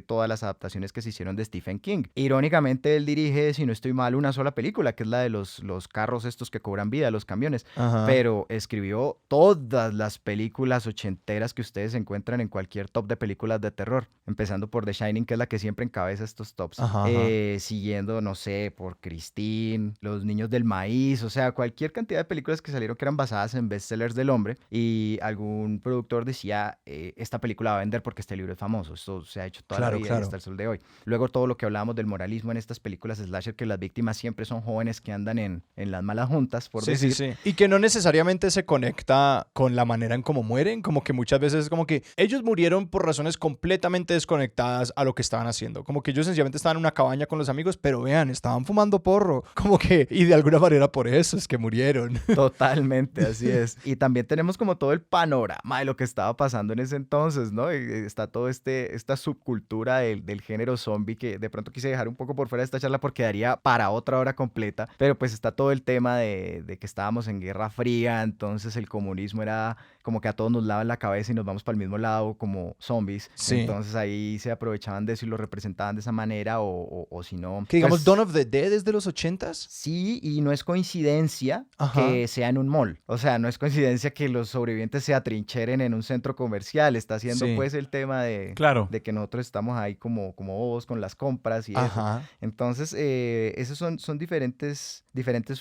[SPEAKER 3] todas las adaptaciones que se hicieron de Stephen King. Irónicamente, él dirige, si no estoy mal, una sola película, que es la de los carros estos que cobran vida, los camiones,
[SPEAKER 1] Ajá.
[SPEAKER 3] pero escribió todas las películas ochenteras que ustedes encuentran en cualquier top de películas de terror, empezando por The Shining, que es la que siempre encabeza estos tops.
[SPEAKER 1] Ajá.
[SPEAKER 3] Siguiendo, no sé, por Christine, Los Niños del Maíz, o sea, cualquier cantidad de películas que salieron que eran basadas en bestsellers del hombre, y algún productor decía, esta película va a vender porque este libro es famoso. Esto se ha hecho toda la
[SPEAKER 1] Claro,
[SPEAKER 3] vida y
[SPEAKER 1] claro.
[SPEAKER 3] hasta el sol de hoy. Luego todo lo que hablábamos del moralismo en estas películas slasher, que las víctimas siempre son jóvenes que andan en las malas juntas, por decir.
[SPEAKER 1] Sí. Y que no necesariamente se conecta con la manera en cómo mueren, como que muchas veces es como que ellos murieron por razones completamente desconectadas a lo que estaban haciendo. Como que ellos sencillamente estaban en una cabaña con los amigos, pero vean, estaban fumando porro. Como que, y de alguna manera por eso es que murieron.
[SPEAKER 3] Totalmente, así es. Y también tenemos como todo el panorama de lo que estaba pasando en ese entonces, ¿no? Y está todo esta subcultura del género zombie, que de pronto quise dejar un poco por fuera de esta charla porque daría para otra hora completa, pero pues está todo el tema de que estábamos en Guerra Fría, entonces el comunismo era como que a todos nos lavan la cabeza y nos vamos para el mismo lado como zombies.
[SPEAKER 1] Sí.
[SPEAKER 3] Entonces ahí se aprovechaban de eso y lo representaban de esa manera, o si no...
[SPEAKER 1] Que digamos,
[SPEAKER 3] pues,
[SPEAKER 1] Dawn of the Dead es de los 80s.
[SPEAKER 3] sí, y no es coincidencia
[SPEAKER 1] Ajá.
[SPEAKER 3] que sea en un mall. O sea, no es coincidencia que los sobrevivientes se atrincheren en un centro comercial. Está haciendo
[SPEAKER 1] Sí.
[SPEAKER 3] pues el tema de,
[SPEAKER 2] Claro.
[SPEAKER 3] de que nosotros estamos ahí como bobos con las compras y eso.
[SPEAKER 1] Ajá.
[SPEAKER 3] Entonces, esos son diferentes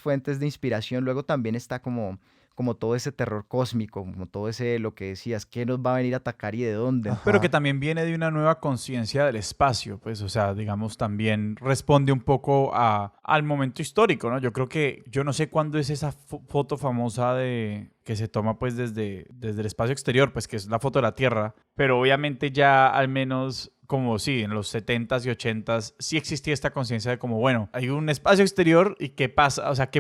[SPEAKER 3] fuentes de inspiración. Luego también está como todo ese terror cósmico, como todo ese, lo que decías, qué nos va a venir a atacar y de dónde.
[SPEAKER 1] Ajá.
[SPEAKER 2] Pero que también viene de una nueva conciencia del espacio, pues, o sea, digamos, también responde un poco al momento histórico, ¿no? Yo creo que, yo no sé cuándo es esa foto famosa que se toma, pues, desde el espacio exterior, pues, que es la foto de la Tierra, pero obviamente ya al menos... Como sí, en los 70s y 80s sí existía esta conciencia de como, bueno, hay un espacio exterior y qué pasa, o sea,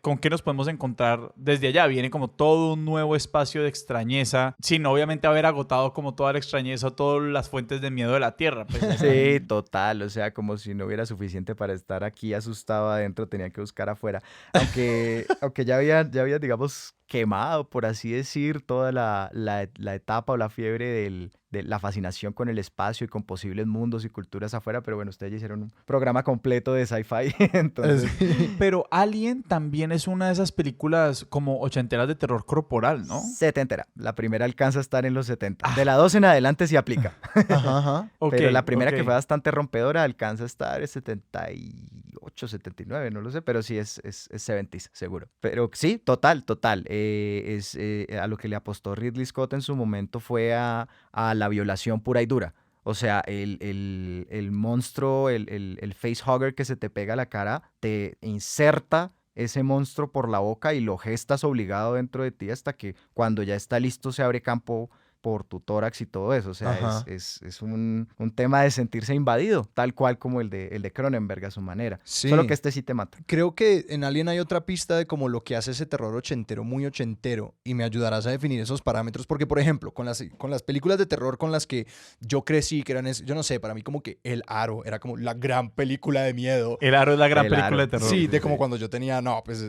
[SPEAKER 2] con qué nos podemos encontrar desde allá. Viene como todo un nuevo espacio de extrañeza, sin obviamente haber agotado como toda la extrañeza o todas las fuentes de miedo de la Tierra. Pues,
[SPEAKER 3] sí, total, o sea, como si no hubiera suficiente para estar aquí asustado adentro, tenía que buscar afuera. Aunque ya había, digamos, quemado, por así decir, toda la etapa o la fiebre de la fascinación con el espacio y con posibles mundos y culturas afuera, pero bueno, ustedes ya hicieron un programa completo de sci-fi, entonces...
[SPEAKER 2] Pero Alien también es una de esas películas como ochenteras de terror corporal, ¿no?
[SPEAKER 3] Setentera. La primera alcanza a estar en los 70. De la 2 en adelante sí aplica.
[SPEAKER 1] Ajá.
[SPEAKER 3] Pero la primera
[SPEAKER 2] ok.
[SPEAKER 3] que fue bastante rompedora alcanza a estar en 78, 79, no lo sé, pero sí es 70s, seguro. Pero sí, total. A lo que le apostó Ridley Scott en su momento fue a la violación pura y dura. O sea, el monstruo, el facehugger que se te pega a la cara, te inserta ese monstruo por la boca y lo gestas obligado dentro de ti hasta que cuando ya está listo se abre campo por tu tórax y todo eso. O sea,
[SPEAKER 1] Ajá.
[SPEAKER 3] es un tema de sentirse invadido, tal cual como el de Cronenberg a su manera.
[SPEAKER 1] Sí.
[SPEAKER 3] Solo que este sí te mata.
[SPEAKER 1] Creo que en Alien hay otra pista de como lo que hace ese terror ochentero, muy ochentero, y me ayudarás a definir esos parámetros, porque por ejemplo, con las películas de terror con las que yo crecí, que eran, yo no sé, para mí como que El Aro era como la gran película de miedo.
[SPEAKER 2] El Aro es la gran
[SPEAKER 3] El
[SPEAKER 2] película
[SPEAKER 3] Aro.
[SPEAKER 2] de terror.
[SPEAKER 1] Sí, de como cuando yo tenía, no, pues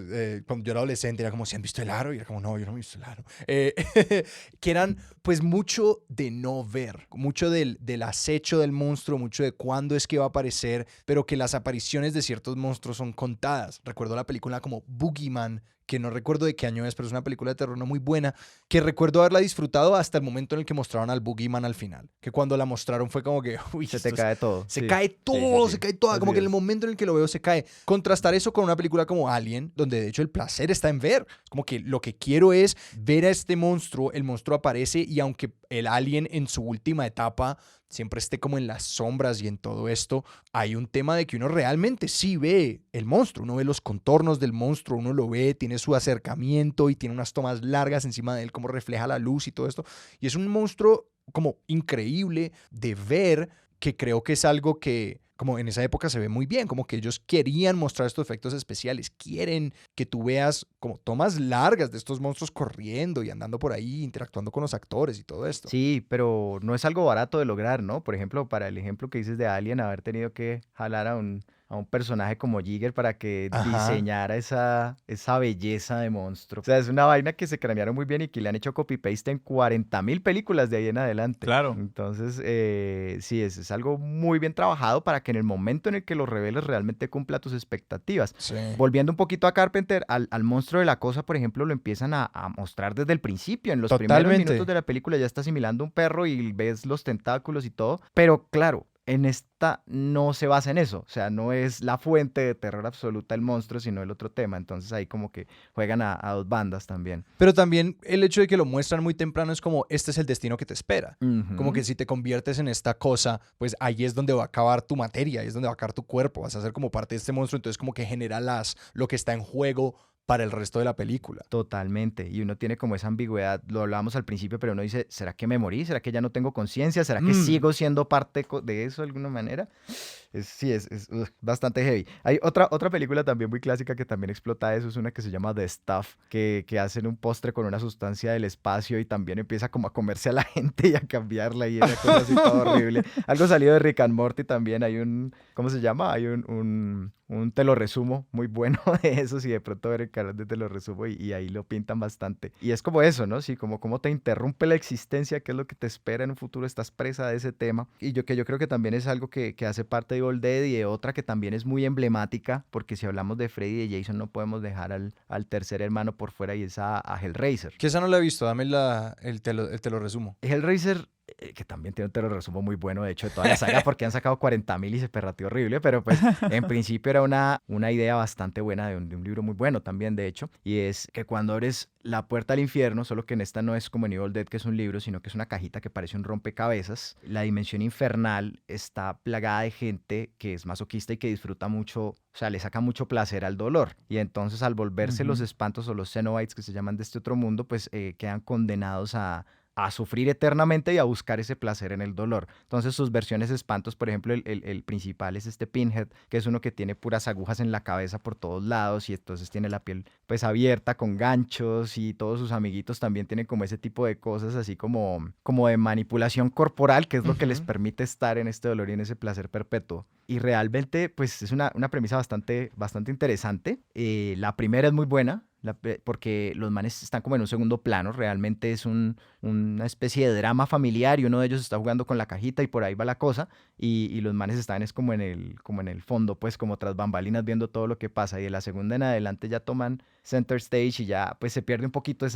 [SPEAKER 1] cuando yo era adolescente era como, ¿si han visto El Aro? Y era como, no, yo no he visto El Aro. Que eran pues mucho de no ver, mucho del acecho del monstruo, mucho de cuándo es que va a aparecer, pero que las apariciones de ciertos monstruos son contadas. Recuerdo la película como Boogeyman, que no recuerdo de qué año es, pero es una película de terror no muy buena, que recuerdo haberla disfrutado hasta el momento en el que mostraron al Boogeyman al final. Que cuando la mostraron fue como que, uy,
[SPEAKER 3] Se te cae todo.
[SPEAKER 1] se
[SPEAKER 3] Sí.
[SPEAKER 1] cae todo,
[SPEAKER 3] Sí, sí,
[SPEAKER 1] se
[SPEAKER 3] sí.
[SPEAKER 1] cae toda.
[SPEAKER 3] Así
[SPEAKER 1] Como que en el
[SPEAKER 3] es.
[SPEAKER 1] momento en el que lo veo se cae. Contrastar eso con una película como Alien, donde de hecho el placer está en ver. Como que lo que quiero es ver a este monstruo, el monstruo aparece y aunque el alien en su última etapa siempre esté como en las sombras y en todo esto, hay un tema de que uno realmente sí ve el monstruo, uno ve los contornos del monstruo, uno lo ve, tiene su acercamiento y tiene unas tomas largas encima de él, como refleja la luz y todo esto. Y es un monstruo como increíble de ver, que creo que es algo que como en esa época se ve muy bien, como que ellos querían mostrar estos efectos especiales, quieren que tú veas como tomas largas de estos monstruos corriendo y andando por ahí, interactuando con los actores y todo esto.
[SPEAKER 3] Sí, pero no es algo barato de lograr, ¿no? Por ejemplo, para el ejemplo que dices de Alien, haber tenido que jalar a un personaje como Giger para que
[SPEAKER 1] Ajá.
[SPEAKER 3] diseñara esa belleza de monstruo. O sea, es una vaina que se cranearon muy bien y que le han hecho copy-paste en 40.000 películas de ahí en adelante.
[SPEAKER 2] Claro.
[SPEAKER 3] Entonces, sí, es algo muy bien trabajado para que en el momento en el que lo reveles realmente cumpla tus expectativas.
[SPEAKER 1] Sí.
[SPEAKER 3] Volviendo un poquito a Carpenter, al monstruo de la cosa, por ejemplo, lo empiezan a mostrar desde el principio. En los primeros
[SPEAKER 1] Totalmente.
[SPEAKER 3] minutos de la película ya está asimilando un perro y ves los tentáculos y todo. Pero claro, en esta no se basa en eso. O sea, no es la fuente de terror absoluta el monstruo, sino el otro tema. Entonces ahí como que juegan a dos bandas también.
[SPEAKER 1] Pero también el hecho de que lo muestran muy temprano es como, este es el destino que te espera. Como
[SPEAKER 3] Ujú.
[SPEAKER 1] que si te conviertes en esta cosa, pues ahí es donde va a acabar tu materia, ahí es donde va a acabar tu cuerpo, vas a ser como parte de este monstruo, entonces como que genera lo que está en juego para el resto de la película.
[SPEAKER 3] Totalmente. Y uno tiene como esa ambigüedad, lo hablábamos al principio, pero uno dice, ¿será que me morí? ¿Será que ya no tengo conciencia? ¿Será que sigo siendo parte de eso de alguna manera? Sí, es bastante heavy. Hay otra película también muy clásica que también explota eso, es una que se llama The Stuff, que hacen un postre con una sustancia del espacio y también empieza como a comerse a la gente y a cambiarla y una cosa así toda horrible. Algo salido de Rick and Morty también, hay ¿cómo se llama? Hay un te lo resumo muy bueno de eso, si de pronto ver el canal de te lo resumo y ahí lo pintan bastante. Y es como eso, ¿no? Sí, como cómo te interrumpe la existencia, qué es lo que te espera en un futuro, estás presa de ese tema. Y yo creo que también es algo que hace parte de Evil Dead y de otra que también es muy emblemática, porque si hablamos de Freddy y de Jason no podemos dejar al tercer hermano por fuera y es a Hellraiser.
[SPEAKER 1] Que esa no la he visto, dame te lo resumo.
[SPEAKER 3] Hellraiser, que también tiene un te lo resumo muy bueno, de hecho, de toda la saga, porque han sacado 40.000 y se perrateó horrible, pero pues en principio era una idea bastante buena de un libro muy bueno también, de hecho, y es que cuando abres la puerta al infierno, solo que en esta no es como en Evil Dead, que es un libro, sino que es una cajita que parece un rompecabezas, la dimensión infernal está plagada de gente que es masoquista y que disfruta mucho, o sea, le saca mucho placer al dolor, y entonces al volverse los espantos o los Cenobites que se llaman de este otro mundo, pues quedan condenados a sufrir eternamente y a buscar ese placer en el dolor. Entonces sus versiones espantos, por ejemplo, el principal es este Pinhead, que es uno que tiene puras agujas en la cabeza por todos lados y entonces tiene la piel pues abierta con ganchos y todos sus amiguitos también tienen como ese tipo de cosas así como de manipulación corporal, que es lo que les permite estar en este dolor y en ese placer perpetuo. Y realmente pues es una premisa bastante interesante. La primera es muy buena, porque los manes están como en un segundo plano, realmente es una especie de drama familiar y uno de ellos está jugando con la cajita y por ahí va la cosa y los manes están es como en el fondo, pues como tras bambalinas viendo todo lo que pasa y de la segunda en adelante ya toman center stage y ya pues se pierde un poquito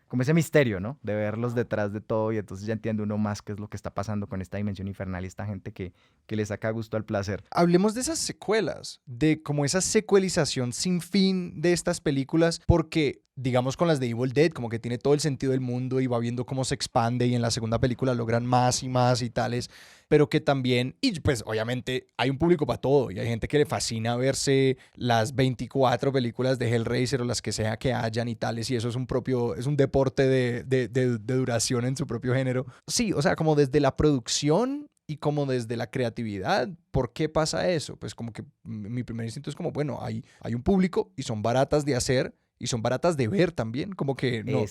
[SPEAKER 3] como ese misterio, ¿no? De verlos detrás de todo y entonces ya entiende uno más qué es lo que está pasando con esta dimensión infernal y esta gente que le saca gusto al placer.
[SPEAKER 1] Hablemos de esas secuelas, de como esa secuelización sin fin de estas películas, porque digamos con las de Evil Dead, como que tiene todo el sentido del mundo y va viendo cómo se expande y en la segunda película logran más y más y tales, pero que también, y pues obviamente hay un público para todo y hay gente que le fascina verse las 24 películas de Hellraiser o las que sea que hayan y tales, y eso es un deporte de duración en su propio género. Sí, o sea, como desde la producción y como desde la creatividad, ¿por qué pasa eso? Pues como que mi primer instinto es como, bueno, hay un público y son baratas de hacer y son baratas de ver también, como que no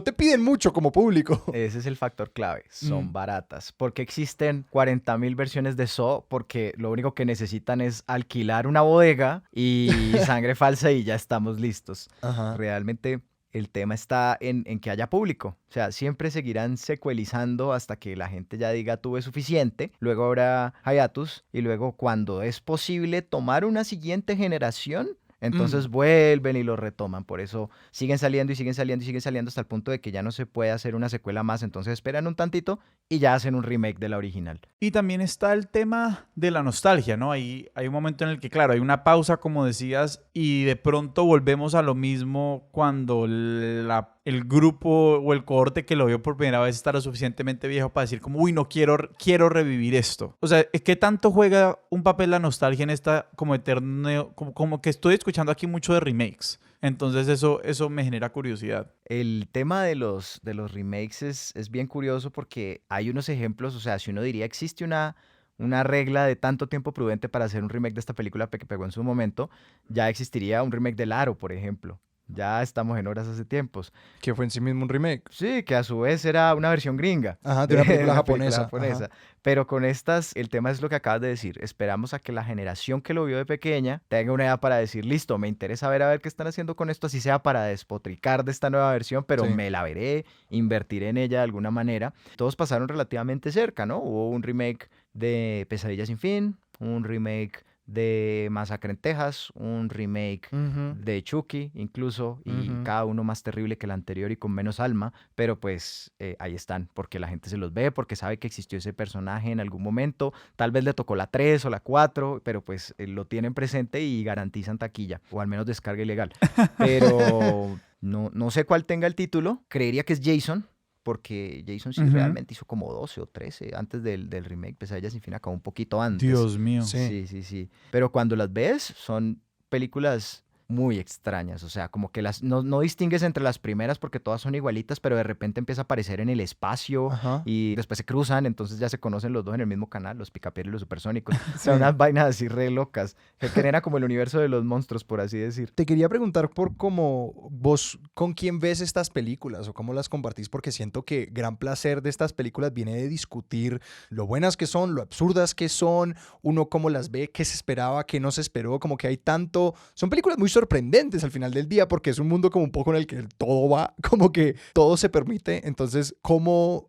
[SPEAKER 1] te piden mucho como público.
[SPEAKER 3] Ese es el factor clave, son baratas. ¿Por qué existen 40.000 versiones de Saw? Porque lo único que necesitan es alquilar una bodega y sangre falsa y ya estamos listos.
[SPEAKER 1] Ajá.
[SPEAKER 3] Realmente el tema está en que haya público. O sea, siempre seguirán secuelizando hasta que la gente ya diga tuve suficiente. Luego habrá hiatus y luego cuando es posible tomar una siguiente generación, entonces vuelven y lo retoman. Por eso siguen saliendo y siguen saliendo y siguen saliendo hasta el punto de que ya no se puede hacer una secuela más. Entonces esperan un tantito y ya hacen un remake de la original.
[SPEAKER 2] Y también está el tema de la nostalgia, ¿no? Hay un momento en el que, claro, hay una pausa, como decías, y de pronto volvemos a lo mismo cuando el grupo o el cohorte que lo vio por primera vez está lo suficientemente viejo para decir como, uy, no quiero revivir esto. O sea, ¿qué tanto juega un papel la nostalgia en esta como eterno, como que estoy escuchando aquí mucho de remakes? Entonces eso me genera curiosidad.
[SPEAKER 3] El tema de los remakes es bien curioso porque hay unos ejemplos, o sea, si uno diría existe una regla de tanto tiempo prudente para hacer un remake de esta película que pegó en su momento, ya existiría un remake de Aro, por ejemplo. Ya estamos en horas hace tiempos.
[SPEAKER 1] Que fue en sí mismo un remake.
[SPEAKER 3] Sí, que a su vez era una versión gringa.
[SPEAKER 1] Ajá, de una película
[SPEAKER 3] una
[SPEAKER 1] japonesa.
[SPEAKER 3] japonesa. Pero con estas, el tema es lo que acabas de decir. Esperamos a que la generación que lo vio de pequeña tenga una edad para decir, listo, me interesa ver a ver qué están haciendo con esto, así sea para despotricar de esta nueva versión, pero
[SPEAKER 1] Sí.
[SPEAKER 3] me la veré, invertiré en ella de alguna manera. Todos pasaron relativamente cerca, ¿no? Hubo un remake de Pesadilla sin fin, un remake de Masacre en Texas, un remake
[SPEAKER 1] Ujú.
[SPEAKER 3] de Chucky incluso, y
[SPEAKER 1] Ujú.
[SPEAKER 3] cada uno más terrible que el anterior y con menos alma, pero pues ahí están, porque la gente se los ve, porque sabe que existió ese personaje en algún momento, tal vez le tocó la 3 o la 4, pero pues lo tienen presente y garantizan taquilla, o al menos descarga ilegal. Pero no sé cuál tenga el título, creería que es Jason, porque Jason sí realmente hizo como 12 o 13 antes del remake, Pesadilla sin fin acabó un poquito antes.
[SPEAKER 2] Dios mío.
[SPEAKER 1] Sí.
[SPEAKER 3] Sí. Pero cuando las ves, son películas muy extrañas. O sea, como que no distingues entre las primeras porque todas son igualitas, pero de repente empieza a aparecer en el espacio
[SPEAKER 1] Ajá.
[SPEAKER 3] y después se cruzan, entonces ya se conocen los dos en el mismo canal, los Picapiedra y los Supersónicos. O
[SPEAKER 1] Sí.
[SPEAKER 3] sea, unas vainas así re locas, que genera como el universo de los monstruos, por así decir.
[SPEAKER 1] Te quería preguntar por cómo vos, con quién ves estas películas o cómo las compartís, porque siento que gran placer de estas películas viene de discutir lo buenas que son, lo absurdas que son, uno cómo las ve, qué se esperaba, qué no se esperó, como que hay tanto... Son películas muy sorprendentes al final del día porque es un mundo como un poco en el que todo va, como que todo se permite. Entonces, ¿cómo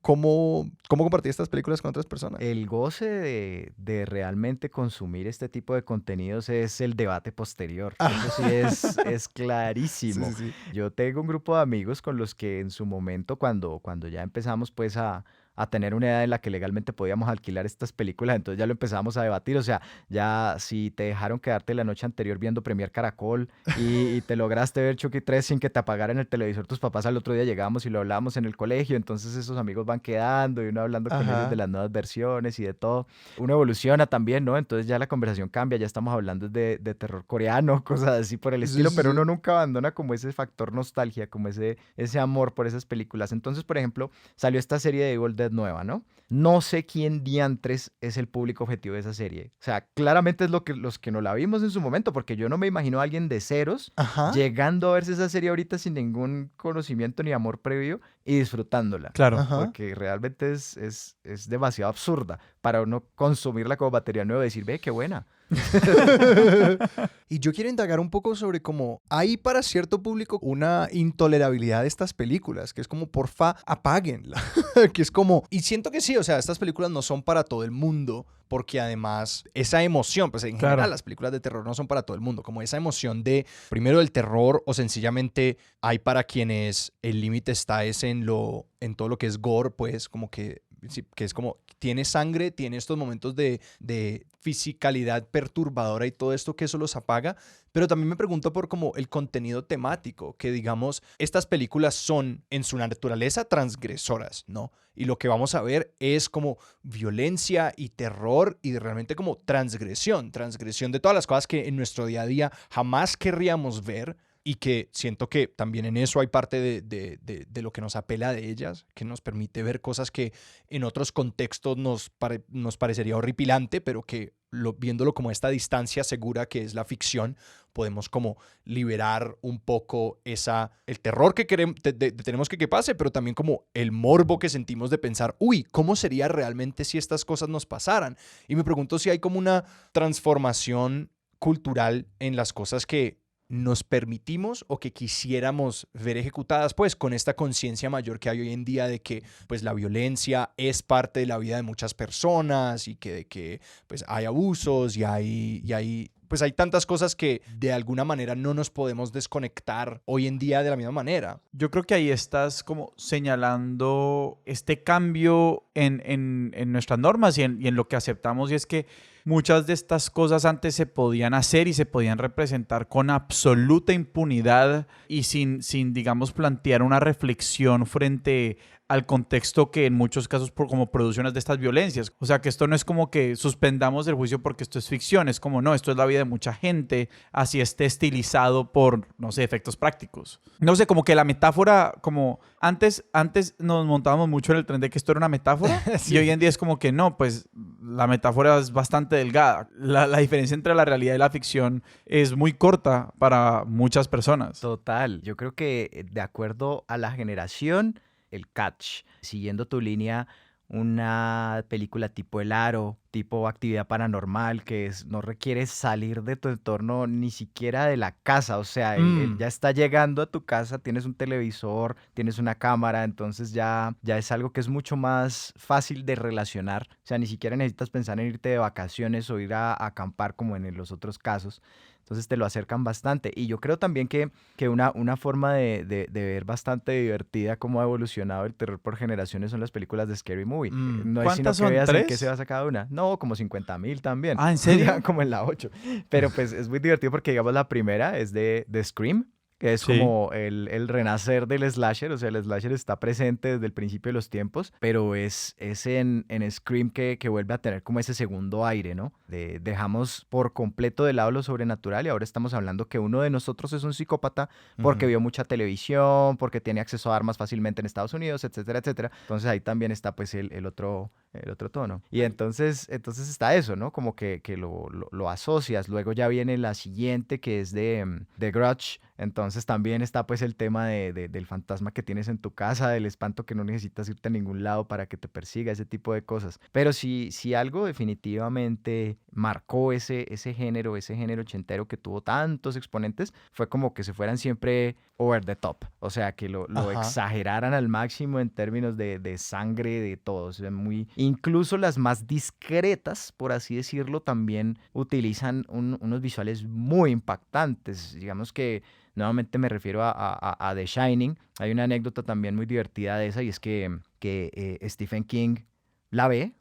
[SPEAKER 1] compartir estas películas con otras personas?
[SPEAKER 3] El goce de realmente consumir este tipo de contenidos es el debate posterior. Eso sí es clarísimo.
[SPEAKER 1] Sí.
[SPEAKER 3] Yo tengo un grupo de amigos con los que en su momento, cuando ya empezamos pues a tener una edad en la que legalmente podíamos alquilar estas películas, entonces ya lo empezamos a debatir, o sea, ya si te dejaron quedarte la noche anterior viendo Premier Caracol y te lograste ver Chucky 3 sin que te apagaran el televisor, tus papás al otro día llegábamos y lo hablábamos en el colegio, entonces esos amigos van quedando y uno hablando con ellos de las nuevas versiones y de todo. Uno evoluciona también, ¿no? Entonces ya la conversación cambia, ya estamos hablando de terror coreano, cosas así por el estilo, pero uno nunca abandona como ese factor nostalgia, como ese amor por esas películas. Entonces, por ejemplo, salió esta serie de Evil Dead nueva, ¿no? No sé quién diantres es el público objetivo de esa serie. O sea, claramente es los que no la vimos en su momento, porque yo no me imagino a alguien de ceros llegando a verse esa serie ahorita sin ningún conocimiento ni amor previo y disfrutándola.
[SPEAKER 2] Claro.
[SPEAKER 3] Porque realmente es demasiado absurda para uno consumirla como material nuevo y decir, ve, qué buena.
[SPEAKER 1] Y yo quiero indagar un poco sobre cómo hay para cierto público una intolerabilidad de estas películas, que es como, porfa, apáguenla. Que es como, y siento que sí, o sea, estas películas no son para todo el mundo, porque además esa emoción, pues en general las películas de terror no son para todo el mundo, como esa emoción de, primero el terror, o sencillamente hay para quienes el límite está en todo lo que es gore, pues como que es como, tiene sangre, tiene estos momentos de fisicalidad perturbadora y todo esto que eso los apaga, pero también me pregunto por como el contenido temático, que digamos, estas películas son en su naturaleza transgresoras, ¿no? Y lo que vamos a ver es como violencia y terror y realmente como transgresión de todas las cosas que en nuestro día a día jamás querríamos ver. Y que siento que también en eso hay parte de lo que nos apela de ellas, que nos permite ver cosas que en otros contextos nos parecería horripilante, pero que viéndolo como esta distancia segura que es la ficción, podemos como liberar un poco el terror que tenemos que pase, pero también como el morbo que sentimos de pensar, uy, ¿cómo sería realmente si estas cosas nos pasaran? Y me pregunto si hay como una transformación cultural en las cosas que nos permitimos o que quisiéramos ver ejecutadas, pues con esta conciencia mayor que hay hoy en día de que pues la violencia es parte de la vida de muchas personas y que de que pues hay abusos y hay pues hay tantas cosas que de alguna manera no nos podemos desconectar hoy en día de la misma manera.
[SPEAKER 2] Yo creo que ahí estás como señalando este cambio en nuestras normas y en lo que aceptamos, y es que muchas de estas cosas antes se podían hacer y se podían representar con absoluta impunidad y sin digamos, plantear una reflexión frente al contexto que en muchos casos como producciones de estas violencias. O sea, que esto no es como que suspendamos el juicio porque esto es ficción, es como no, esto es la vida de mucha gente, así esté estilizado por, no sé, efectos prácticos. No sé, como que la metáfora, como antes nos montábamos mucho en el tren de que esto era una metáfora sí. Y hoy en día es como que no, pues la metáfora es bastante delgada. La diferencia entre la realidad y la ficción es muy corta para muchas personas.
[SPEAKER 3] Total, yo creo que de acuerdo a la generación, el catch, siguiendo tu línea, una película tipo El Aro, tipo Actividad Paranormal, que no requiere salir de tu entorno ni siquiera de la casa, o sea, él ya está llegando a tu casa, tienes un televisor, tienes una cámara, entonces ya es algo que es mucho más fácil de relacionar, o sea, ni siquiera necesitas pensar en irte de vacaciones o ir a acampar como en los otros casos. Entonces te lo acercan bastante. Y yo creo también que una forma de ver bastante divertida cómo ha evolucionado el terror por generaciones son las películas de Scary Movie. No es sino
[SPEAKER 2] ¿Cuántas
[SPEAKER 3] que
[SPEAKER 2] son?
[SPEAKER 3] veas en
[SPEAKER 2] ¿3?
[SPEAKER 3] qué se basa cada una. No, como 50,000 también.
[SPEAKER 2] Ah, ¿en serio?
[SPEAKER 3] Ya como en la 8. Pero pues es muy divertido porque, digamos, la primera es de Scream, que es
[SPEAKER 2] Sí.
[SPEAKER 3] como el renacer del slasher, o sea, el slasher está presente desde el principio de los tiempos, pero es en Scream que vuelve a tener como ese segundo aire, ¿no? Dejamos por completo de lado lo sobrenatural y ahora estamos hablando que uno de nosotros es un psicópata porque vio mucha televisión, porque tiene acceso a armas fácilmente en Estados Unidos, etcétera, etcétera. Entonces ahí también está pues el otro tono. Y entonces está eso, ¿no? Como que lo asocias. Luego ya viene la siguiente que es de Grudge. Entonces también está pues el tema del fantasma que tienes en tu casa, del espanto que no necesitas irte a ningún lado para que te persiga, ese tipo de cosas. Pero si algo definitivamente marcó ese género ochentero que tuvo tantos exponentes, fue como que se fueran siempre over the top. O sea, que lo exageraran al máximo en términos de sangre, de todo. O sea, incluso las más discretas, por así decirlo, también utilizan unos visuales muy impactantes. Digamos que nuevamente me refiero a The Shining. Hay una anécdota también muy divertida de esa y es que Stephen King la ve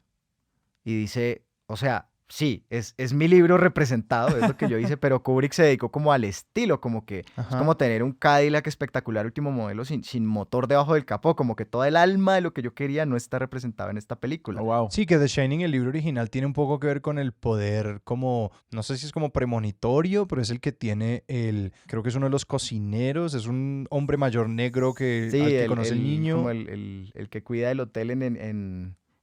[SPEAKER 3] y dice, o sea, sí, es mi libro representado, es lo que yo hice, pero Kubrick se dedicó como al estilo, como que es como tener un Cadillac espectacular último modelo sin motor debajo del capó, como que toda el alma de lo que yo quería no está representado en esta película.
[SPEAKER 2] Oh, wow.
[SPEAKER 1] Sí, que The Shining, el libro original, tiene un poco que ver con el poder como, no sé si es como premonitorio, pero es el que tiene creo que es uno de los cocineros, es un hombre mayor negro al que conoce el niño.
[SPEAKER 3] Como el que cuida el hotel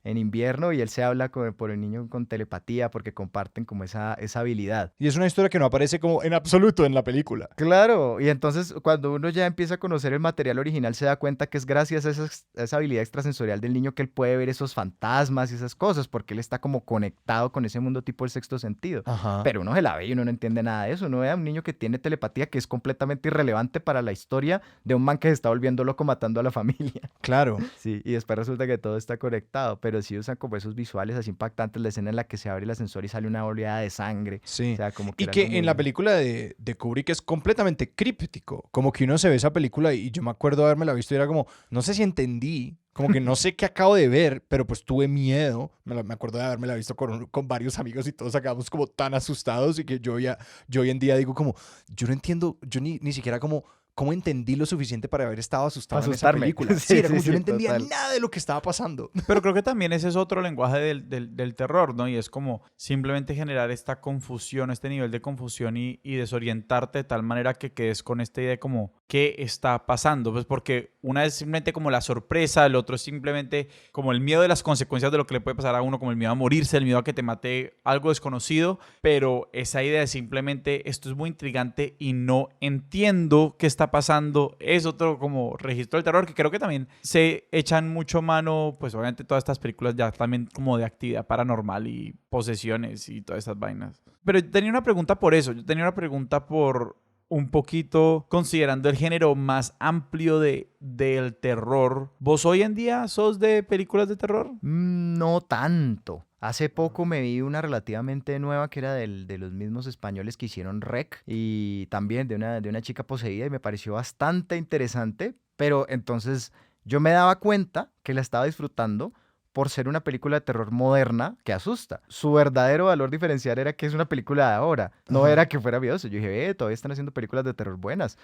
[SPEAKER 3] en invierno y él se habla por el niño con telepatía porque comparten como esa habilidad.
[SPEAKER 1] Y es una historia que no aparece como en absoluto en la película.
[SPEAKER 3] Claro, y entonces cuando uno ya empieza a conocer el material original se da cuenta que es gracias a esa habilidad extrasensorial del niño que él puede ver esos fantasmas y esas cosas, porque él está como conectado con ese mundo tipo el sexto sentido. Pero uno se la ve y uno no entiende nada de eso. Uno ve a un niño que tiene telepatía que es completamente irrelevante para la historia de un man que se está volviendo loco matando a la familia.
[SPEAKER 1] Claro.
[SPEAKER 3] Sí, y después resulta que todo está conectado, pero sí usan como esos visuales así impactantes, la escena en la que se abre el ascensor y sale una oleada de sangre.
[SPEAKER 1] Sí.
[SPEAKER 3] O sea, como
[SPEAKER 1] Y
[SPEAKER 3] era
[SPEAKER 1] que
[SPEAKER 3] algo
[SPEAKER 1] en la película de Kubrick es completamente críptico. Como que uno se ve esa película y yo me acuerdo de haberme la visto y era como, no sé si entendí, como que no sé qué acabo de ver, pero pues tuve miedo. Me acuerdo de haberme la visto con varios amigos y todos acabamos como tan asustados y que yo hoy en día digo como, yo no entiendo, yo ni siquiera como... ¿Cómo entendí lo suficiente para haber estado asustado en esa película?
[SPEAKER 3] Sí,
[SPEAKER 1] Era como yo no
[SPEAKER 3] sí,
[SPEAKER 1] entendía
[SPEAKER 3] total.
[SPEAKER 1] nada de lo que estaba pasando.
[SPEAKER 2] Pero creo que también ese es otro lenguaje del terror, ¿no? Y es como simplemente generar esta confusión, este nivel de confusión y desorientarte de tal manera que quedes con esta idea de como, ¿qué está pasando? Pues porque una es simplemente como la sorpresa, el otro es simplemente como el miedo de las consecuencias de lo que le puede pasar a uno, como el miedo a morirse, el miedo a que te mate algo desconocido, pero esa idea de simplemente esto es muy intrigante y no entiendo qué está pasando, es otro como registro del terror que creo que también se echan mucho mano, pues obviamente todas estas películas ya también como de actividad paranormal y posesiones y todas estas vainas. Pero yo tenía una pregunta por eso, yo tenía una pregunta por un poquito considerando el género más amplio del terror. ¿Vos hoy en día sos de películas de terror?
[SPEAKER 3] No tanto. Hace poco me vi una relativamente nueva que era de los mismos españoles que hicieron REC y también de una chica poseída y me pareció bastante interesante, pero entonces yo me daba cuenta que la estaba disfrutando por ser una película de terror moderna que asusta. Su verdadero valor diferencial era que es una película de ahora, no era que fuera viejoso. Yo dije, todavía están haciendo películas de terror buenas.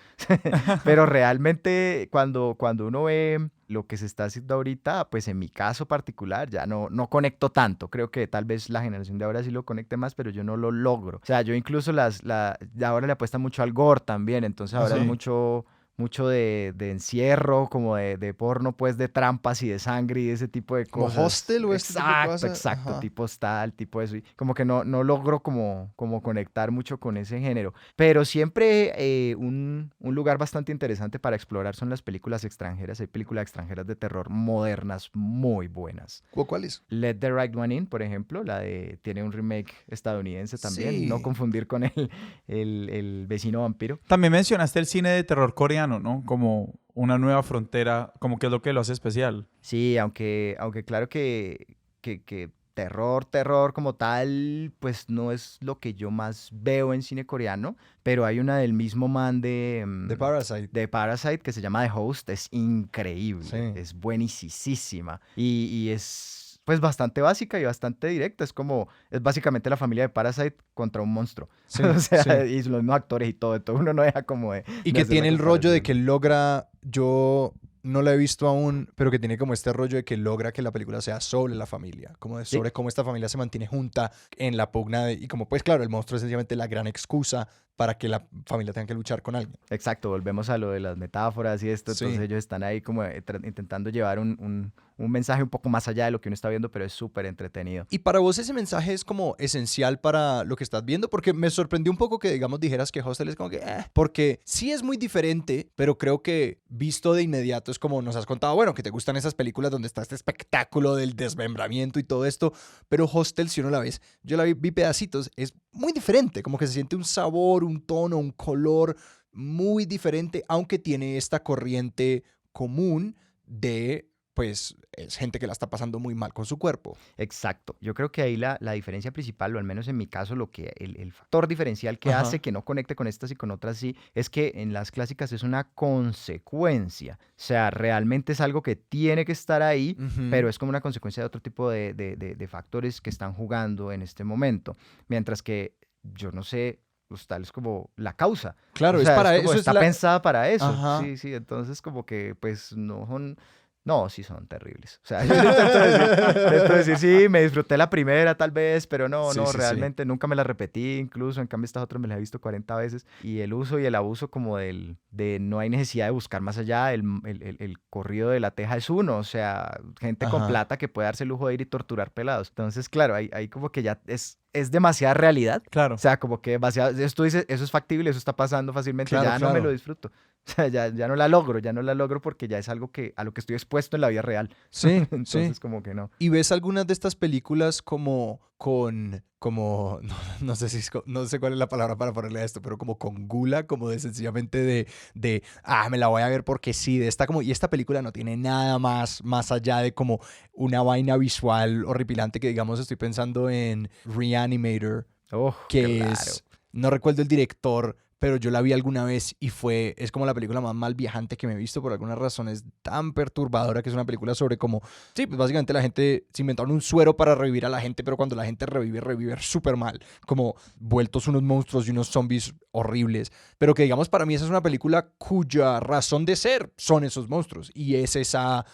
[SPEAKER 3] Pero realmente cuando uno ve lo que se está haciendo ahorita, pues en mi caso particular ya no conecto tanto. Creo que tal vez la generación de ahora sí lo conecte más, pero yo no lo logro. O sea, yo incluso ahora le apuesta mucho al gore también, entonces ahora es mucho de encierro, como de porno, pues de trampas y de sangre y ese tipo de
[SPEAKER 1] ¿Como
[SPEAKER 3] cosas.
[SPEAKER 1] Hostel o este tipo de cosas?
[SPEAKER 3] Exacto,
[SPEAKER 1] Ajá.
[SPEAKER 3] tipo Hostal, tipo eso. Y como que no logro como conectar mucho con ese género. Pero siempre un lugar bastante interesante para explorar son las películas extranjeras. Hay películas extranjeras de terror modernas muy buenas.
[SPEAKER 1] ¿Cuál es?
[SPEAKER 3] Let the Right One In, por ejemplo, tiene un remake estadounidense también, no
[SPEAKER 1] Sí.
[SPEAKER 3] confundir con el vecino vampiro.
[SPEAKER 2] También mencionaste el cine de terror coreano, ¿no? Como una nueva frontera, como que es lo que lo hace especial.
[SPEAKER 3] Sí, aunque claro que terror como tal, pues no es lo que yo más veo en cine coreano, pero hay una del mismo man
[SPEAKER 1] The Parasite.
[SPEAKER 3] de Parasite que se llama The Host, es increíble,
[SPEAKER 1] Sí.
[SPEAKER 3] es buenísima y es pues bastante básica y bastante directa, es básicamente la familia de Parasite contra un monstruo,
[SPEAKER 1] Sí,
[SPEAKER 3] o sea,
[SPEAKER 1] sí.
[SPEAKER 3] y los mismos actores y todo, uno no deja como
[SPEAKER 1] Y
[SPEAKER 3] de
[SPEAKER 1] que
[SPEAKER 3] hacer
[SPEAKER 1] tiene
[SPEAKER 3] la
[SPEAKER 1] el rollo de
[SPEAKER 3] comparación.
[SPEAKER 1] que logra, yo no la he visto aún, pero que tiene como este rollo de que logra que la película sea sobre la familia, como de
[SPEAKER 3] Sí.
[SPEAKER 1] sobre cómo esta familia se mantiene junta en la pugna y como pues claro, el monstruo es sencillamente la gran excusa para que la familia tenga que luchar con alguien.
[SPEAKER 3] Exacto, volvemos a lo de las metáforas y esto, entonces
[SPEAKER 1] Sí.
[SPEAKER 3] ellos están ahí como intentando llevar un mensaje un poco más allá de lo que uno está viendo, pero es súper entretenido.
[SPEAKER 1] Y para vos ese mensaje es como esencial para lo que estás viendo, porque me sorprendió un poco que, digamos, dijeras que Hostel es como que, porque sí es muy diferente, pero creo que visto de inmediato es como nos has contado, bueno, que te gustan esas películas donde está este espectáculo del desmembramiento y todo esto, pero Hostel, si uno la ves, yo la vi pedacitos, es muy diferente, como que se siente un sabor, un tono, un color muy diferente, aunque tiene esta corriente común de pues es gente que la está pasando muy mal con su cuerpo.
[SPEAKER 3] Exacto, yo creo que ahí la diferencia principal, o al menos en mi caso, el factor diferencial que hace
[SPEAKER 1] Ajá.
[SPEAKER 3] que no conecte con estas y con otras sí, es que en las clásicas es una consecuencia, o sea, realmente es algo que tiene que estar ahí, pero es como una consecuencia de otro tipo de factores que están jugando en este momento, mientras que yo no sé, pues tal es como la causa.
[SPEAKER 1] Claro,
[SPEAKER 3] O
[SPEAKER 1] es
[SPEAKER 3] sea, es
[SPEAKER 1] para
[SPEAKER 3] como
[SPEAKER 1] eso, es
[SPEAKER 3] está
[SPEAKER 1] la...
[SPEAKER 3] pensada para eso.
[SPEAKER 1] Ajá.
[SPEAKER 3] Sí, sí, entonces como que pues no son. No, sí son terribles. O sea, yo intento decir, sí, me disfruté la primera tal vez, pero no,
[SPEAKER 1] Sí, sí, sí.
[SPEAKER 3] realmente nunca me la repetí, incluso, en cambio estas otras me las he visto 40 veces. Y el uso y el abuso como de no hay necesidad de buscar más allá, el corrido de la teja es uno, o sea, gente con
[SPEAKER 1] Ajá.
[SPEAKER 3] plata que puede darse el lujo de ir y torturar pelados. Entonces, claro, ahí como que ya es demasiada realidad.
[SPEAKER 2] Claro.
[SPEAKER 3] O sea, como que demasiado, tú dices, eso es factible, eso está pasando fácilmente,
[SPEAKER 1] Claro,
[SPEAKER 3] ya no me lo
[SPEAKER 1] claro.
[SPEAKER 3] disfruto. O sea, ya no la logro porque ya es algo a lo que estoy expuesto en la vida real.
[SPEAKER 1] Sí, sí.
[SPEAKER 3] Entonces, como que no.
[SPEAKER 1] ¿Y ves algunas de estas películas como, no sé si no sé cuál es la palabra para ponerle a esto, pero como con gula, como de sencillamente me la voy a ver porque sí, de esta como, y esta película no tiene nada más allá de como una vaina visual horripilante que digamos estoy pensando en Reanimator,
[SPEAKER 3] Oh,
[SPEAKER 1] que
[SPEAKER 3] claro.
[SPEAKER 1] es, no recuerdo el director, pero yo la vi alguna vez y es como la película más mal viajante que me he visto por alguna razón, es tan perturbadora que es una película sobre cómo, sí, pues básicamente la gente se inventaron un suero para revivir a la gente, pero cuando la gente revive súper mal, como vueltos unos monstruos y unos zombies horribles, pero que digamos para mí esa es una película cuya razón de ser son esos monstruos y es esa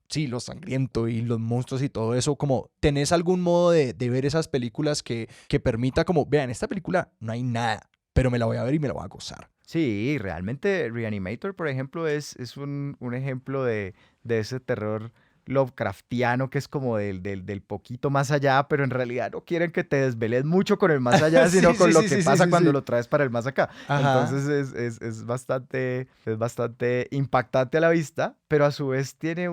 [SPEAKER 1] sí, lo sangriento y los monstruos y todo eso, como tenés algún modo de ver esas películas que permita como, vean, esta película no hay nada, pero me la voy a ver y me la voy a gozar.
[SPEAKER 3] Sí, realmente Reanimator, por ejemplo, es un ejemplo de ese terror Lovecraftiano que es como del poquito más allá, pero en realidad no quieren que te desveles mucho con el más allá,
[SPEAKER 1] Sí,
[SPEAKER 3] sino con
[SPEAKER 1] sí,
[SPEAKER 3] lo
[SPEAKER 1] sí,
[SPEAKER 3] que
[SPEAKER 1] sí, sí,
[SPEAKER 3] pasa
[SPEAKER 1] sí,
[SPEAKER 3] cuando
[SPEAKER 1] sí.
[SPEAKER 3] lo traes para el más acá.
[SPEAKER 1] Ajá.
[SPEAKER 3] Entonces es bastante impactante a la vista, pero a su vez tiene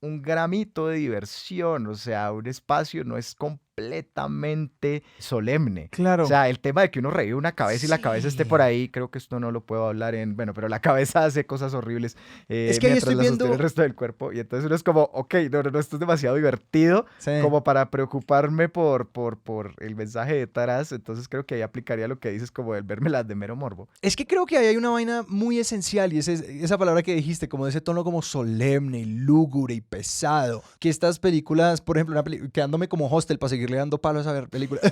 [SPEAKER 3] un gramito de diversión, o sea, un espacio no es completamente solemne.
[SPEAKER 2] Claro.
[SPEAKER 3] O sea, el tema de que uno revive una cabeza y la cabeza esté por ahí, creo que esto no lo puedo hablar bueno, pero la cabeza hace cosas horribles
[SPEAKER 1] Es que ahí
[SPEAKER 3] mientras
[SPEAKER 1] estoy
[SPEAKER 3] la sostiene
[SPEAKER 1] viendo...
[SPEAKER 3] el resto del cuerpo, y entonces uno es como, ok, no, esto es demasiado divertido
[SPEAKER 1] Sí.
[SPEAKER 3] como para preocuparme por el mensaje detrás, entonces creo que ahí aplicaría lo que dices como el verme de mero morbo.
[SPEAKER 1] Es que creo que ahí hay una vaina muy esencial y es esa palabra que dijiste, como de ese tono como solemne y lúgubre y pesado. Que estas películas, por ejemplo, quedándome como Hostel para seguirle dando palos a ver películas.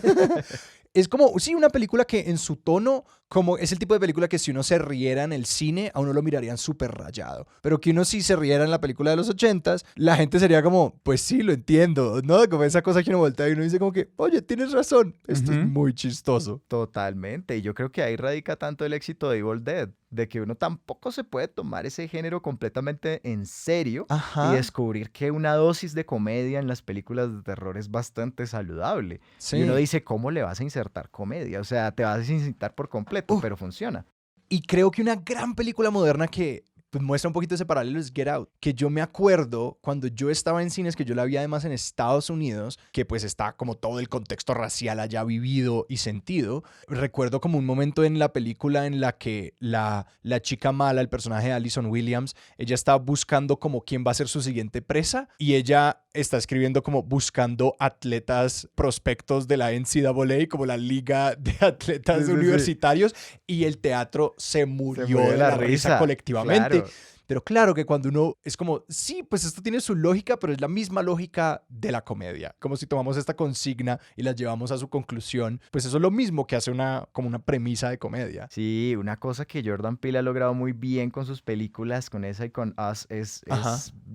[SPEAKER 1] Es como, sí, una película que en su tono, como es el tipo de película que si uno se riera en el cine, a uno lo mirarían súper rayado. Pero que uno si se riera en la película de los 80s, la gente sería como, pues sí, lo entiendo, ¿no? Como esa cosa que uno voltea y uno dice como que, oye, tienes razón, esto es muy chistoso.
[SPEAKER 3] Totalmente, y yo creo que ahí radica tanto el éxito de Evil Dead, de que uno tampoco se puede tomar ese género completamente en serio y
[SPEAKER 1] Ajá.
[SPEAKER 3] descubrir que una dosis de comedia en las películas de terror es bastante saludable.
[SPEAKER 1] Sí.
[SPEAKER 3] Y uno dice, ¿cómo le vas a insertar comedia? O sea, te vas a insertar por completo, pero funciona.
[SPEAKER 1] Y creo que una gran película moderna que pues, muestra un poquito ese paralelo es Get Out, que yo me acuerdo cuando yo estaba en cines, que yo la vi además en Estados Unidos, que pues está como todo el contexto racial allá vivido y sentido. Recuerdo como un momento en la película en la que la chica mala, el personaje de Allison Williams, ella está buscando como quién va a ser su siguiente presa y ella está escribiendo como buscando atletas prospectos de la NCAA, como la liga de atletas
[SPEAKER 3] Sí.
[SPEAKER 1] universitarios, y el teatro se murió de la risa colectivamente.
[SPEAKER 3] Claro.
[SPEAKER 1] Pero claro que cuando uno es como, sí, pues esto tiene su lógica, pero es la misma lógica de la comedia. Como si tomamos esta consigna y la llevamos a su conclusión, pues eso es lo mismo que hace como una premisa de comedia.
[SPEAKER 3] Sí, una cosa que Jordan Peele ha logrado muy bien con sus películas, con esa y con Us, es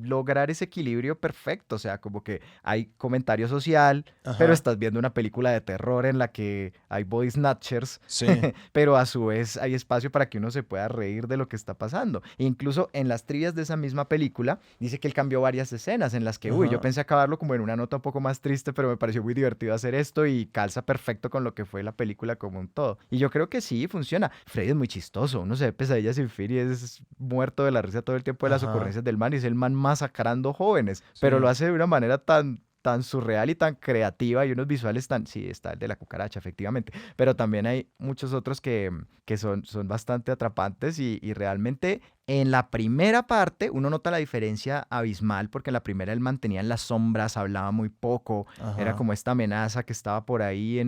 [SPEAKER 3] lograr ese equilibrio perfecto. O sea, como que hay comentario social, pero estás viendo una película de terror en la que hay body snatchers,
[SPEAKER 1] Sí.
[SPEAKER 3] pero a su vez hay espacio para que uno se pueda reír de lo que está pasando. E incluso en las trivias de esa misma película, dice que él cambió varias escenas en las que, yo pensé acabarlo como en una nota un poco más triste, pero me pareció muy divertido hacer esto y calza perfecto con lo que fue la película como un todo. Y yo creo que sí, funciona. Freddy es muy chistoso, uno se ve Pesadillas sin fin y es muerto de la risa todo el tiempo de las ocurrencias del man y es el man masacrando jóvenes, pero lo hace de una manera tan surreal y tan creativa y unos visuales tan... Sí, está el de la cucaracha, efectivamente, pero también hay muchos otros que son bastante atrapantes y realmente en la primera parte uno nota la diferencia abismal porque en la primera él mantenía en las sombras, hablaba muy poco, era como esta amenaza que estaba por ahí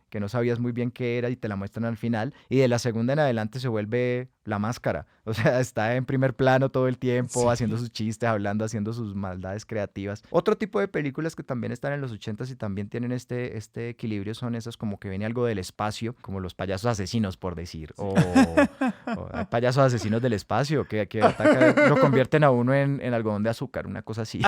[SPEAKER 3] que no sabías muy bien qué era y te la muestran al final, y de la segunda en adelante se vuelve la máscara, o sea, está en primer plano todo el tiempo, haciendo sus chistes, hablando, haciendo sus maldades creativas. Otro tipo de películas que también están en los 80s y también tienen este equilibrio son esas como que viene algo del espacio, como los payasos asesinos, por decir, o hay payasos asesinos del espacio que atacan, lo convierten a uno en algodón de azúcar, una cosa así.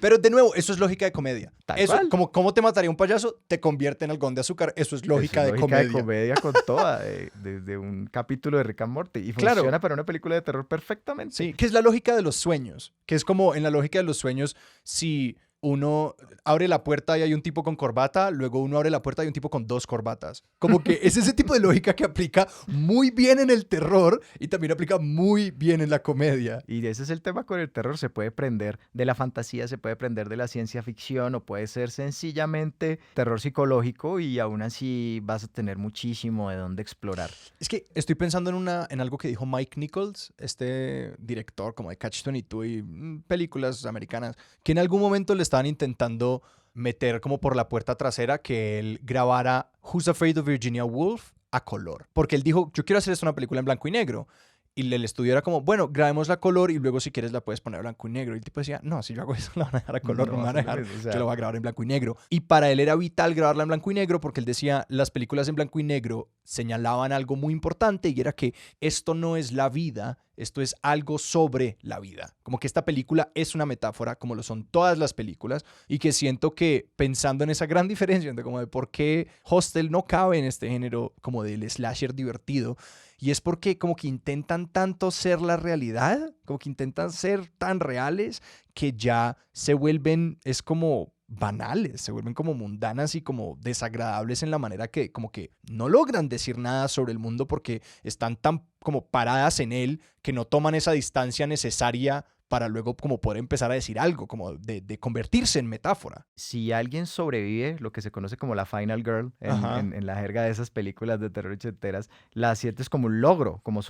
[SPEAKER 1] Pero de nuevo, eso es lógica de comedia.
[SPEAKER 3] Tal
[SPEAKER 1] Eso,
[SPEAKER 3] cual.
[SPEAKER 1] como cómo te mataría un payaso, te convierte en algodón de azúcar. Eso es lógica de comedia.
[SPEAKER 3] De comedia con toda, desde un capítulo de Rick and Morty. Y funciona para una película de terror perfectamente.
[SPEAKER 1] Sí, que es la lógica de los sueños. Que es como en la lógica de los sueños, si uno abre la puerta y hay un tipo con corbata, luego uno abre la puerta y hay un tipo con 2 corbatas. Como que es ese tipo de lógica que aplica muy bien en el terror y también aplica muy bien en la comedia.
[SPEAKER 3] Y ese es el tema con el terror. Se puede prender de la fantasía, se puede prender de la ciencia ficción o puede ser sencillamente terror psicológico y aún así vas a tener muchísimo de dónde explorar.
[SPEAKER 1] Es que estoy pensando en algo que dijo Mike Nichols, este director como de Catch-22 y películas americanas, que en algún momento le estaban intentando meter como por la puerta trasera que él grabara Who's Afraid of Virginia Woolf a color. Porque él dijo, yo quiero hacer esta una película en blanco y negro. Y el estudio era como, bueno, grabémosla a color y luego si quieres la puedes poner a blanco y negro. Y el tipo decía, no, si yo hago eso la van a dejar a color, no me van a dejar,
[SPEAKER 3] o sea,
[SPEAKER 1] yo la voy a grabar en blanco y negro. Y para él era vital grabarla en blanco y negro porque él decía, las películas en blanco y negro señalaban algo muy importante y era que esto no es la vida, esto es algo sobre la vida. Como que esta película es una metáfora, como lo son todas las películas, y que siento que pensando en esa gran diferencia de como de por qué Hostel no cabe en este género como del slasher divertido, y es porque como que intentan tanto ser la realidad, como que intentan ser tan reales que ya se vuelven, es como banales, se vuelven como mundanas y como desagradables en la manera que como que no logran decir nada sobre el mundo porque están tan como paradas en él que no toman esa distancia necesaria para luego como poder empezar a decir algo, como de convertirse en metáfora.
[SPEAKER 3] Si alguien sobrevive, lo que se conoce como la Final Girl
[SPEAKER 1] Ajá.
[SPEAKER 3] en la jerga de esas películas de terror ochenteras, la sientes como un logro, como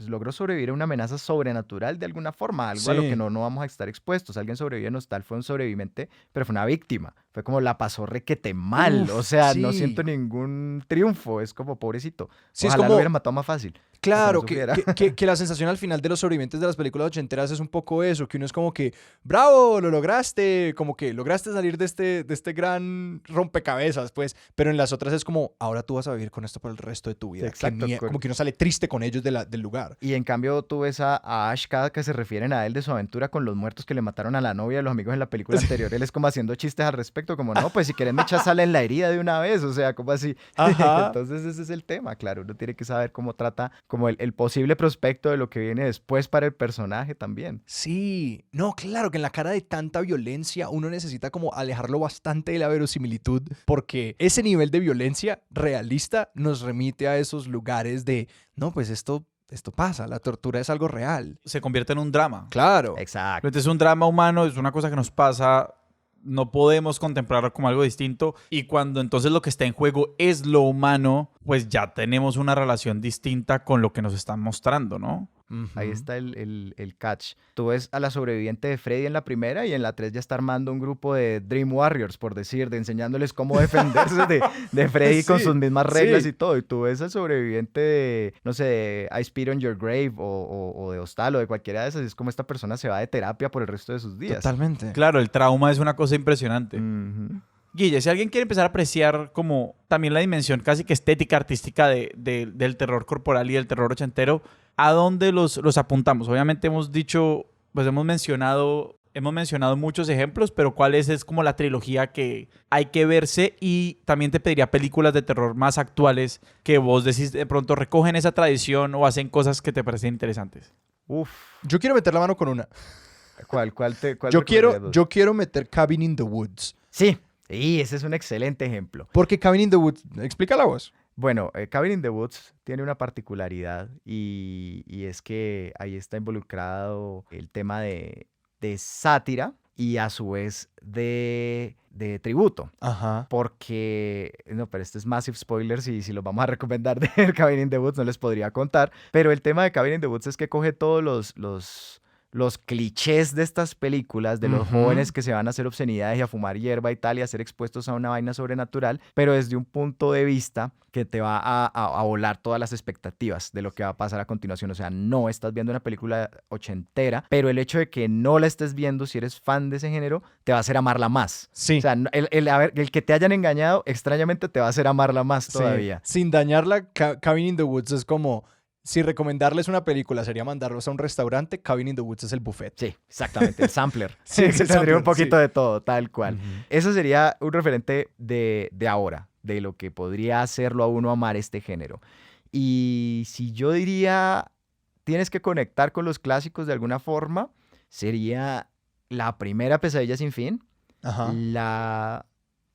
[SPEAKER 3] logró sobrevivir a una amenaza sobrenatural de alguna forma, algo a lo que
[SPEAKER 1] Sí.
[SPEAKER 3] no vamos a estar expuestos. Alguien sobrevive en Hostal, fue un sobreviviente, pero fue una víctima. Fue como la pasó requete mal,
[SPEAKER 1] Uf,
[SPEAKER 3] o sea, no
[SPEAKER 1] sí.
[SPEAKER 3] siento ningún triunfo, es como pobrecito.
[SPEAKER 1] Sí, es
[SPEAKER 3] Ojalá lo
[SPEAKER 1] como,
[SPEAKER 3] hubieran matado más fácil, para que no
[SPEAKER 1] claro,
[SPEAKER 3] sufriera.
[SPEAKER 1] que la sensación al final de los sobrevivientes de las películas ochenteras es un poco eso, que uno es como que, bravo, lo lograste, como que lograste salir de este gran rompecabezas, pues, pero en las otras es como, ahora tú vas a vivir con esto por el resto de tu vida. Qué
[SPEAKER 3] Exacto,
[SPEAKER 1] como que uno sale triste con ellos del lugar.
[SPEAKER 3] Y en cambio tú ves a Ash cada que se refieren a él de su aventura con los muertos que le mataron a la novia y los amigos en la película anterior. Él es como haciendo chistes al respecto, como no, pues si quieren me echas sal en la herida de una vez, o sea, como así.
[SPEAKER 1] Ajá.
[SPEAKER 3] Entonces ese es el tema, claro, uno tiene que saber cómo trata como el posible prospecto de lo que viene después para el personaje también.
[SPEAKER 1] Sí, no, claro que en la cara de tanta violencia uno necesita como alejarlo bastante de la verosimilitud porque ese nivel de violencia realista nos remite a esos lugares de, no, pues esto pasa, la tortura es algo real.
[SPEAKER 2] Se convierte en un drama.
[SPEAKER 1] Claro.
[SPEAKER 3] Exacto.
[SPEAKER 2] Entonces es un drama humano, es una cosa que nos pasa, no podemos contemplarlo como algo distinto y cuando entonces lo que está en juego es lo humano, pues ya tenemos una relación distinta con lo que nos están mostrando, ¿no?
[SPEAKER 3] Ahí
[SPEAKER 1] Ujú.
[SPEAKER 3] está el catch. Tú ves a la sobreviviente de Freddy en la primera y en la 3 ya está armando un grupo de Dream Warriors, por decir, de enseñándoles cómo defenderse de Freddy con
[SPEAKER 1] Sí,
[SPEAKER 3] sus mismas reglas
[SPEAKER 1] sí.
[SPEAKER 3] y todo. Y tú ves al sobreviviente de, no sé, de I Spit on Your Grave o de Hostal o de cualquiera de esas. Y es como esta persona se va de terapia por el resto de sus días.
[SPEAKER 1] Totalmente.
[SPEAKER 2] Claro, el trauma es una cosa impresionante.
[SPEAKER 3] Ujú.
[SPEAKER 2] Guille, si alguien quiere empezar a apreciar como también la dimensión casi que estética, artística del terror corporal y del terror ochentero, ¿a dónde los apuntamos? Obviamente hemos dicho, pues hemos mencionado muchos ejemplos, pero ¿cuál es como la trilogía que hay que verse? Y también te pediría películas de terror más actuales que vos decís de pronto recogen esa tradición o hacen cosas que te parecen interesantes.
[SPEAKER 3] Uf.
[SPEAKER 1] Yo quiero meter la mano con una.
[SPEAKER 3] ¿Cuál
[SPEAKER 1] Yo
[SPEAKER 3] recomendarías vos?
[SPEAKER 1] quiero meter Cabin in the Woods.
[SPEAKER 3] Sí, y ese es un excelente ejemplo.
[SPEAKER 1] Porque Cabin in the Woods, explícala vos.
[SPEAKER 3] Bueno, Cabin in the Woods tiene una particularidad y es que ahí está involucrado el tema de sátira y a su vez de tributo.
[SPEAKER 1] Ajá.
[SPEAKER 3] Porque, no, pero este es massive spoilers y si los vamos a recomendar de Cabin in the Woods no les podría contar. Pero el tema de Cabin in the Woods es que coge todos los clichés de estas películas, de los
[SPEAKER 1] Ujú.
[SPEAKER 3] jóvenes que se van a hacer obscenidades y a fumar hierba y tal, y a ser expuestos a una vaina sobrenatural, pero desde un punto de vista que te va a volar todas las expectativas de lo que va a pasar a continuación. O sea, no estás viendo una película ochentera, pero el hecho de que no la estés viendo, si eres fan de ese género, te va a hacer amarla más.
[SPEAKER 1] Sí.
[SPEAKER 3] O sea, el que te hayan engañado, extrañamente te va a hacer amarla más
[SPEAKER 1] Sí.
[SPEAKER 3] todavía.
[SPEAKER 1] Sin dañarla, Cabin in the Woods es como, si recomendarles una película sería mandarlos a un restaurante, Cabin in the Woods es el buffet.
[SPEAKER 3] Sí, exactamente, el sampler.
[SPEAKER 1] Sí, es el
[SPEAKER 3] Tendría
[SPEAKER 1] sampler,
[SPEAKER 3] un poquito
[SPEAKER 1] sí.
[SPEAKER 3] de todo, tal cual.
[SPEAKER 1] Ujú.
[SPEAKER 3] Eso sería un referente de ahora, de lo que podría hacerlo a uno amar este género. Y si yo diría, tienes que conectar con los clásicos de alguna forma, sería la primera Pesadilla sin fin,
[SPEAKER 1] Ajá.
[SPEAKER 3] la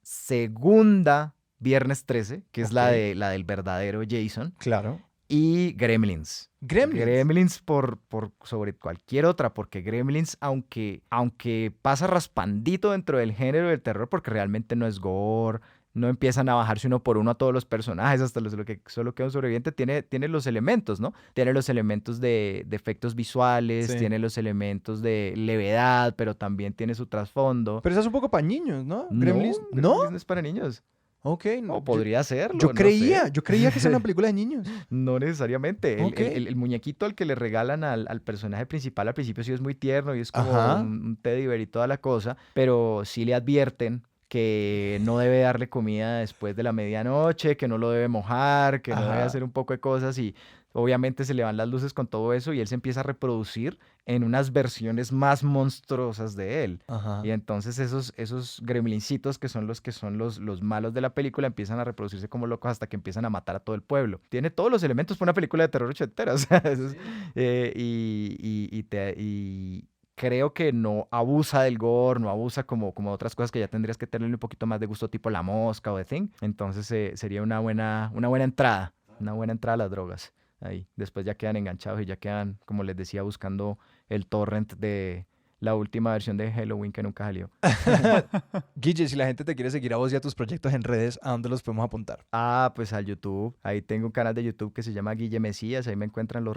[SPEAKER 3] segunda Viernes 13, que es la
[SPEAKER 1] Ok.
[SPEAKER 3] la del verdadero Jason,
[SPEAKER 1] Claro.
[SPEAKER 3] y Gremlins.
[SPEAKER 1] Gremlins.
[SPEAKER 3] por sobre cualquier otra, porque Gremlins, aunque pasa raspandito dentro del género del terror, porque realmente no es gore, no empiezan a bajarse uno por uno a todos los personajes, hasta lo que solo queda un sobreviviente, tiene los elementos, ¿no? Tiene los elementos de efectos visuales,
[SPEAKER 1] Sí.
[SPEAKER 3] tiene los elementos de levedad, pero también tiene su trasfondo.
[SPEAKER 1] Pero eso es un poco para niños, ¿no?
[SPEAKER 3] No,
[SPEAKER 1] Gremlins.
[SPEAKER 3] Gremlins no es para niños.
[SPEAKER 1] Ok.
[SPEAKER 3] O podría serlo,
[SPEAKER 1] Yo
[SPEAKER 3] no
[SPEAKER 1] creía,
[SPEAKER 3] sé.
[SPEAKER 1] yo creía que es una película de niños.
[SPEAKER 3] No necesariamente.
[SPEAKER 1] Ok.
[SPEAKER 3] El muñequito al que le regalan al personaje principal al principio sí es muy tierno y es como
[SPEAKER 1] Ajá.
[SPEAKER 3] un teddy bear y toda la cosa, pero sí le advierten que no debe darle comida después de la medianoche, que no lo debe mojar, que no debe
[SPEAKER 1] Ajá.
[SPEAKER 3] hacer un poco de cosas y obviamente se le van las luces con todo eso y él se empieza a reproducir en unas versiones más monstruosas de él.
[SPEAKER 1] Ajá.
[SPEAKER 3] Y entonces esos gremlincitos que son los malos de la película empiezan a reproducirse como locos hasta que empiezan a matar a todo el pueblo. Tiene todos los elementos para una película de terror ochentera. O sea, y creo que no abusa del gore, no abusa como otras cosas que ya tendrías que tenerle un poquito más de gusto, tipo La Mosca o The Thing. Entonces sería una buena entrada a las drogas. Ahí. Después ya quedan enganchados y ya quedan, como les decía, buscando el torrent la última versión de Halloween que nunca salió.
[SPEAKER 1] Guille, si la gente te quiere seguir a vos y a tus proyectos en redes, ¿a dónde los podemos apuntar?
[SPEAKER 3] Pues al YouTube. Ahí tengo un canal de YouTube que se llama Guille Mesías. Ahí me encuentran los